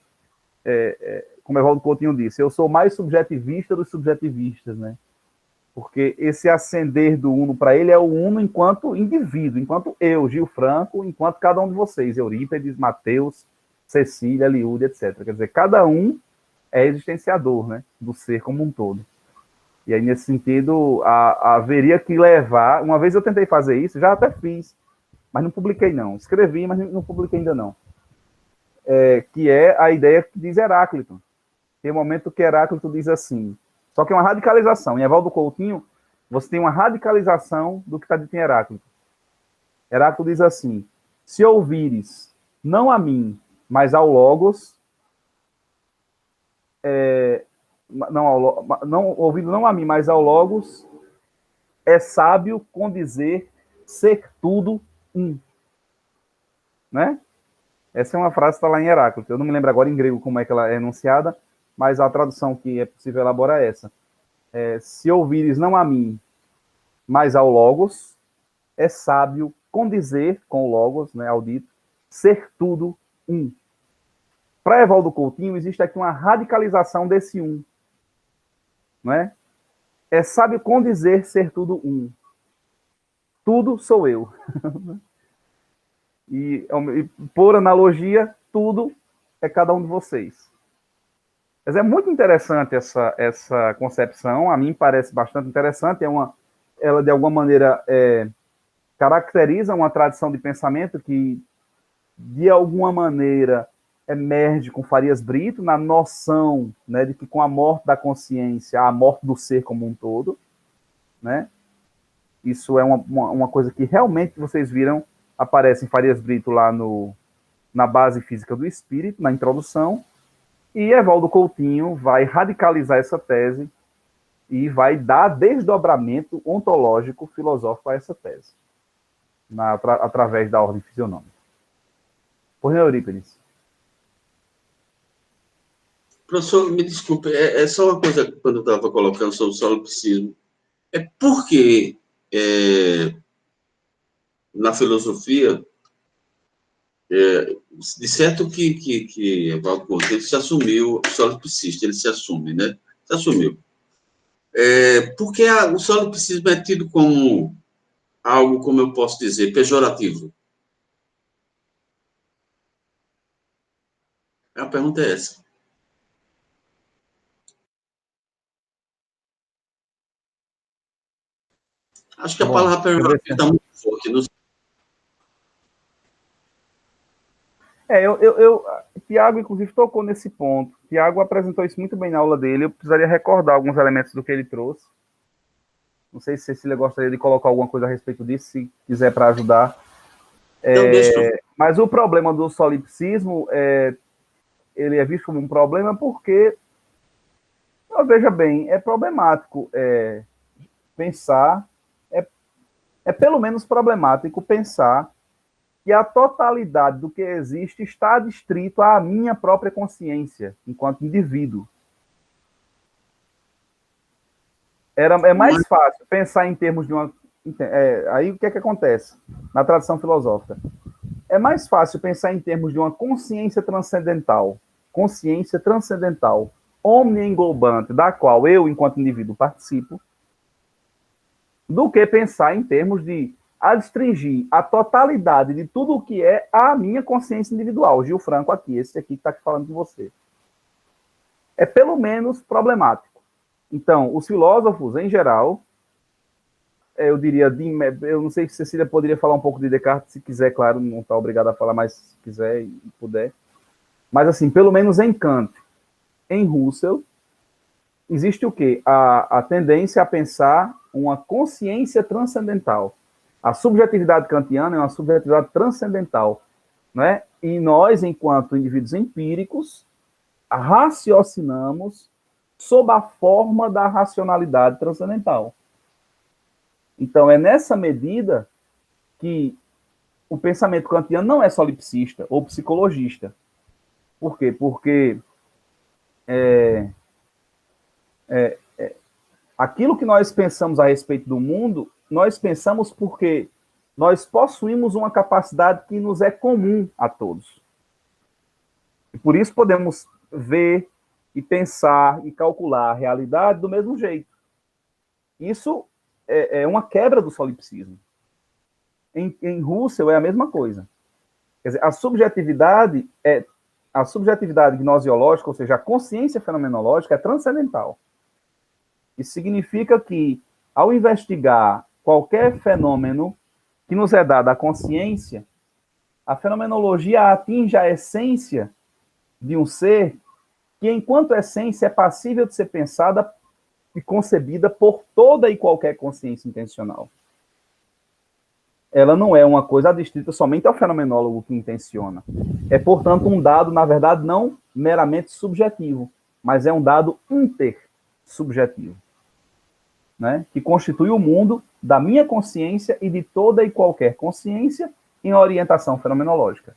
como Evaldo Coutinho disse, eu sou mais subjetivista dos subjetivistas, né? Porque esse ascender do uno para ele é o uno enquanto indivíduo, enquanto eu, Gil Franco, enquanto cada um de vocês, Eurípides, Mateus, Cecília, Liúde, etc. Quer dizer, cada um é existenciador, né, do ser como um todo. E aí, nesse sentido, haveria que levar... Uma vez eu tentei fazer isso, já até fiz, mas não publiquei, não. Escrevi, mas não publiquei ainda, não. Que é a ideia que diz Heráclito. Tem um momento que Heráclito diz assim, só que é uma radicalização. Em Evaldo Coutinho, você tem uma radicalização do que está dito em Heráclito. Heráclito diz assim, se ouvires, não a mim, mas ao Logos... ouvindo não a mim, mas ao Logos, é sábio condizer ser tudo um. Né? Essa é uma frase que está lá em Heráclito. Eu não me lembro agora em grego como é que ela é enunciada, mas a tradução que é possível elaborar é essa. Se ouvires não a mim, mas ao Logos, é sábio condizer com o Logos, né, ao dito, ser tudo um. Para Evaldo Coutinho, existe aqui uma radicalização desse um. Não é? Sábio condizer ser tudo um. Tudo sou eu. E, por analogia, tudo é cada um de vocês. Mas é muito interessante essa concepção, a mim parece bastante interessante, ela de alguma maneira caracteriza uma tradição de pensamento que, de alguma maneira, emerge com Farias Brito, na noção, né, de que com a morte da consciência, há a morte do ser como um todo, né? Isso é uma coisa que realmente vocês viram, aparece em Farias Brito lá na base física do espírito, na introdução, e Evaldo Coutinho vai radicalizar essa tese e vai dar desdobramento ontológico filosófico a essa tese, através da ordem fisionômica. Por Eurípides. Professor, me desculpe, é só uma coisa, quando eu estava colocando sobre o solipsismo, é porque na filosofia, de certo que Evaldo Couto, ele se assumiu, o solipsista, ele se assume, né? Se assumiu. Porque o solipsismo é tido como algo, como eu posso dizer, pejorativo. A pergunta é essa. Acho que a palavra pejorativo está muito forte. Não... Tiago, inclusive, tocou nesse ponto. Tiago apresentou isso muito bem na aula dele. Eu precisaria recordar alguns elementos do que ele trouxe. Não sei se Cecília gostaria de colocar alguma coisa a respeito disso, se quiser para ajudar. Mas o problema do solipsismo, ele é visto como um problema porque, veja bem, é problemático pensar, é pelo menos problemático pensar que a totalidade do que existe está adstrito à minha própria consciência, enquanto indivíduo. É mais fácil pensar em termos de uma... aí o que é que acontece na tradição filosófica? É mais fácil pensar em termos de uma consciência transcendental, omni-englobante, da qual eu, enquanto indivíduo, participo, do que pensar em termos de adstringir a totalidade de tudo o que é a minha consciência individual. Gil Franco aqui, esse aqui que está falando com você. É pelo menos problemático. Então, os filósofos, em geral, eu diria, eu não sei se Cecília poderia falar um pouco de Descartes, se quiser, claro, não está obrigado a falar, mas se quiser e puder. Mas, assim, pelo menos em Kant, em Husserl, existe o quê? A tendência a pensar uma consciência transcendental. A subjetividade kantiana é uma subjetividade transcendental, né? E nós, enquanto indivíduos empíricos, raciocinamos sob a forma da racionalidade transcendental. Então, é nessa medida que o pensamento kantiano não é solipsista ou psicologista. Por quê? Porque aquilo que nós pensamos a respeito do mundo, nós pensamos porque nós possuímos uma capacidade que nos é comum a todos. E por isso podemos ver e pensar e calcular a realidade do mesmo jeito. Isso é uma quebra do solipsismo. Em Husserl é a mesma coisa. Quer dizer, a subjetividade gnosiológica, ou seja, a consciência fenomenológica, é transcendental. Isso significa que, ao investigar qualquer fenômeno que nos é dado à consciência, a fenomenologia atinge a essência de um ser que, enquanto essência, é passível de ser pensada e concebida por toda e qualquer consciência intencional. Ela não é uma coisa adstrita somente ao fenomenólogo que intenciona. É, portanto, um dado, na verdade, não meramente subjetivo, mas é um dado intersubjetivo, né? Que constitui o mundo da minha consciência e de toda e qualquer consciência em orientação fenomenológica.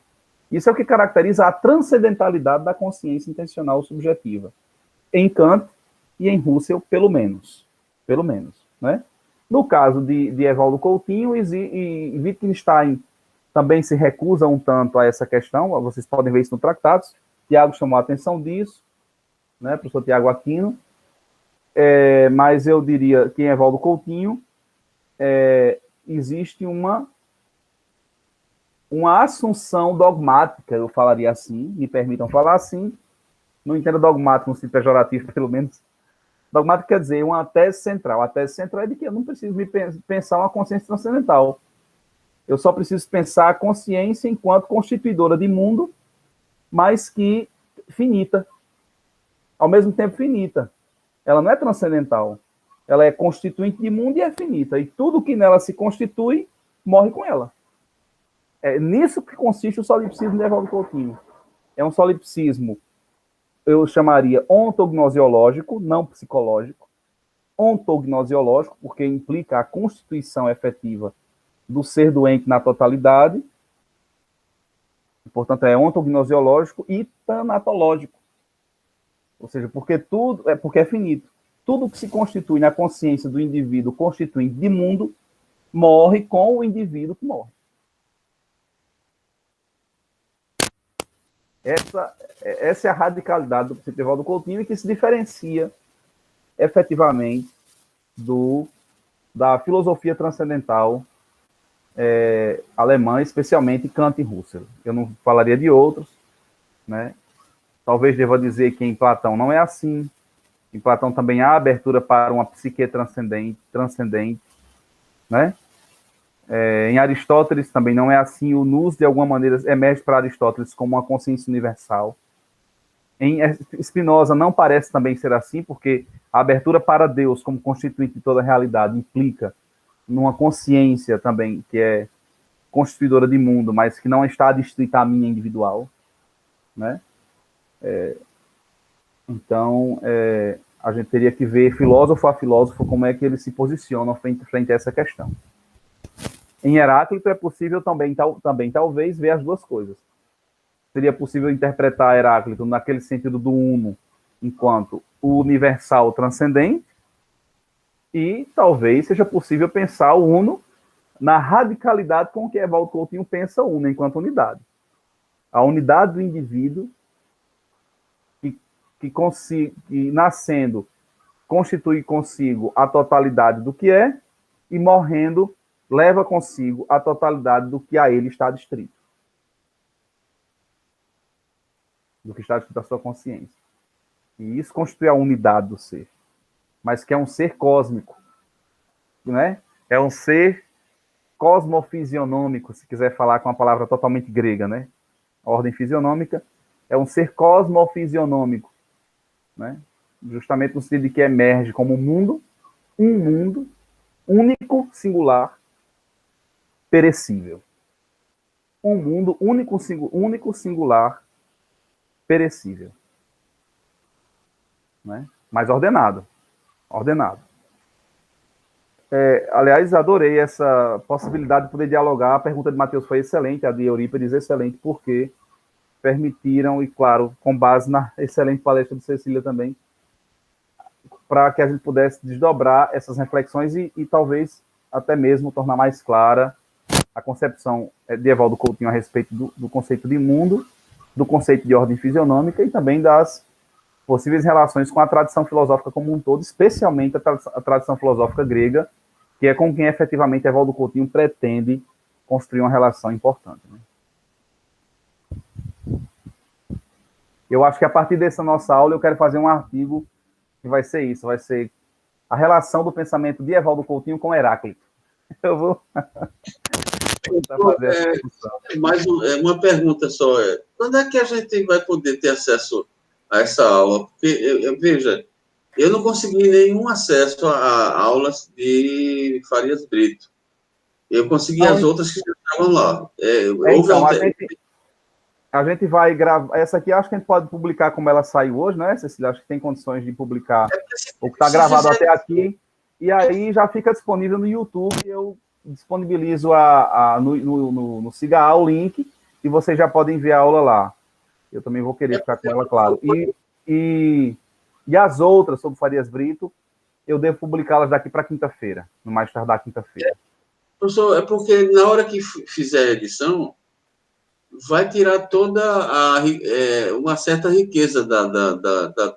Isso é o que caracteriza a transcendentalidade da consciência intencional subjetiva. Em Kant e em Husserl, pelo menos. Pelo menos, né? No caso de Evaldo Coutinho e Wittgenstein também se recusa um tanto a essa questão, vocês podem ver isso no Tratados. Tiago chamou a atenção disso, né, professor Tiago Aquino. Mas eu diria que em Evaldo Coutinho existe uma assunção dogmática, eu falaria assim, me permitam falar assim, não entendo dogmático no sentido pejorativo, pelo menos. Dogmático quer dizer uma tese central. A tese central é de que eu não preciso me pensar uma consciência transcendental. Eu só preciso pensar a consciência enquanto constituidora de mundo, mas que finita. Ao mesmo tempo finita. Ela não é transcendental. Ela é constituinte de mundo e é finita. E tudo que nela se constitui, morre com ela. É nisso que consiste o solipsismo de Evaldo Coutinho. É um solipsismo, eu chamaria ontognosiológico, não psicológico. Ontognosiológico, porque implica a constituição efetiva do ser doente na totalidade. Portanto, é ontognosiológico e tanatológico. Ou seja, porque é finito. Tudo que se constitui na consciência do indivíduo constituinte de mundo morre com o indivíduo que morre. Essa é a radicalidade do princípio de Evaldo Coutinho e que se diferencia efetivamente da filosofia transcendental alemã, especialmente Kant e Husserl. Eu não falaria de outros, né? Talvez deva dizer que em Platão não é assim. Em Platão também há abertura para uma psique transcendente, né? Em Aristóteles também não é assim. O nous, de alguma maneira, emerge para Aristóteles como uma consciência universal. Em Spinoza não parece também ser assim, porque a abertura para Deus como constituinte de toda a realidade implica numa consciência também que é constituidora de mundo, mas que não está adstrita à minha individual, né? Então, a gente teria que ver, filósofo a filósofo, como é que eles se posicionam frente a essa questão. Em Heráclito é possível também talvez, ver as duas coisas. Seria possível interpretar Heráclito naquele sentido do uno, enquanto o universal transcendente, e talvez seja possível pensar o uno na radicalidade com que Evaldo Coutinho pensa o uno, enquanto unidade. A unidade do indivíduo que nascendo constitui consigo a totalidade do que é e morrendo leva consigo a totalidade do que a ele está adstrito. Do que está adstrito à sua consciência. E isso constitui a unidade do ser. Mas que é um ser cósmico. Né? É um ser cosmofisionômico, se quiser falar com uma palavra totalmente grega, né? A ordem fisionômica é um ser cosmofisionômico, né? Justamente no sentido de que emerge como um mundo único, singular, perecível. Um mundo único, singular, perecível. Né? Mas ordenado. Aliás, adorei essa possibilidade de poder dialogar. A pergunta de Matheus foi excelente, a de Eurípides excelente, porque permitiram, e claro, com base na excelente palestra de Cecília também, para que a gente pudesse desdobrar essas reflexões e talvez até mesmo tornar mais clara a concepção de Evaldo Coutinho a respeito do conceito de mundo, do conceito de ordem fisionômica e também das possíveis relações com a tradição filosófica como um todo, especialmente a tradição filosófica grega, que é com quem efetivamente Evaldo Coutinho pretende construir uma relação importante. Né? Eu acho que a partir dessa nossa aula eu quero fazer um artigo que vai ser isso, vai ser a relação do pensamento de Evaldo Coutinho com Heráclito. Eu vou fazer essa discussão. Mais uma pergunta só, quando é que a gente vai poder ter acesso a essa aula? Porque, veja, eu não consegui nenhum acesso a aulas de Farias Brito. Eu consegui as outras que já estavam lá. Então, a gente vai gravar. Essa aqui acho que a gente pode publicar como ela saiu hoje, né, Cecília? Acho que tem condições de publicar o que está gravado até aqui. E aí já fica disponível no YouTube. Eu disponibilizo no Siga o link e vocês já podem ver a aula lá. Eu também vou querer ficar com ela, claro. E as outras sobre Farias Brito, eu devo publicá-las daqui para quinta-feira, no mais tardar quinta-feira. Professor, é porque na hora que fizer a edição, vai tirar toda uma certa riqueza da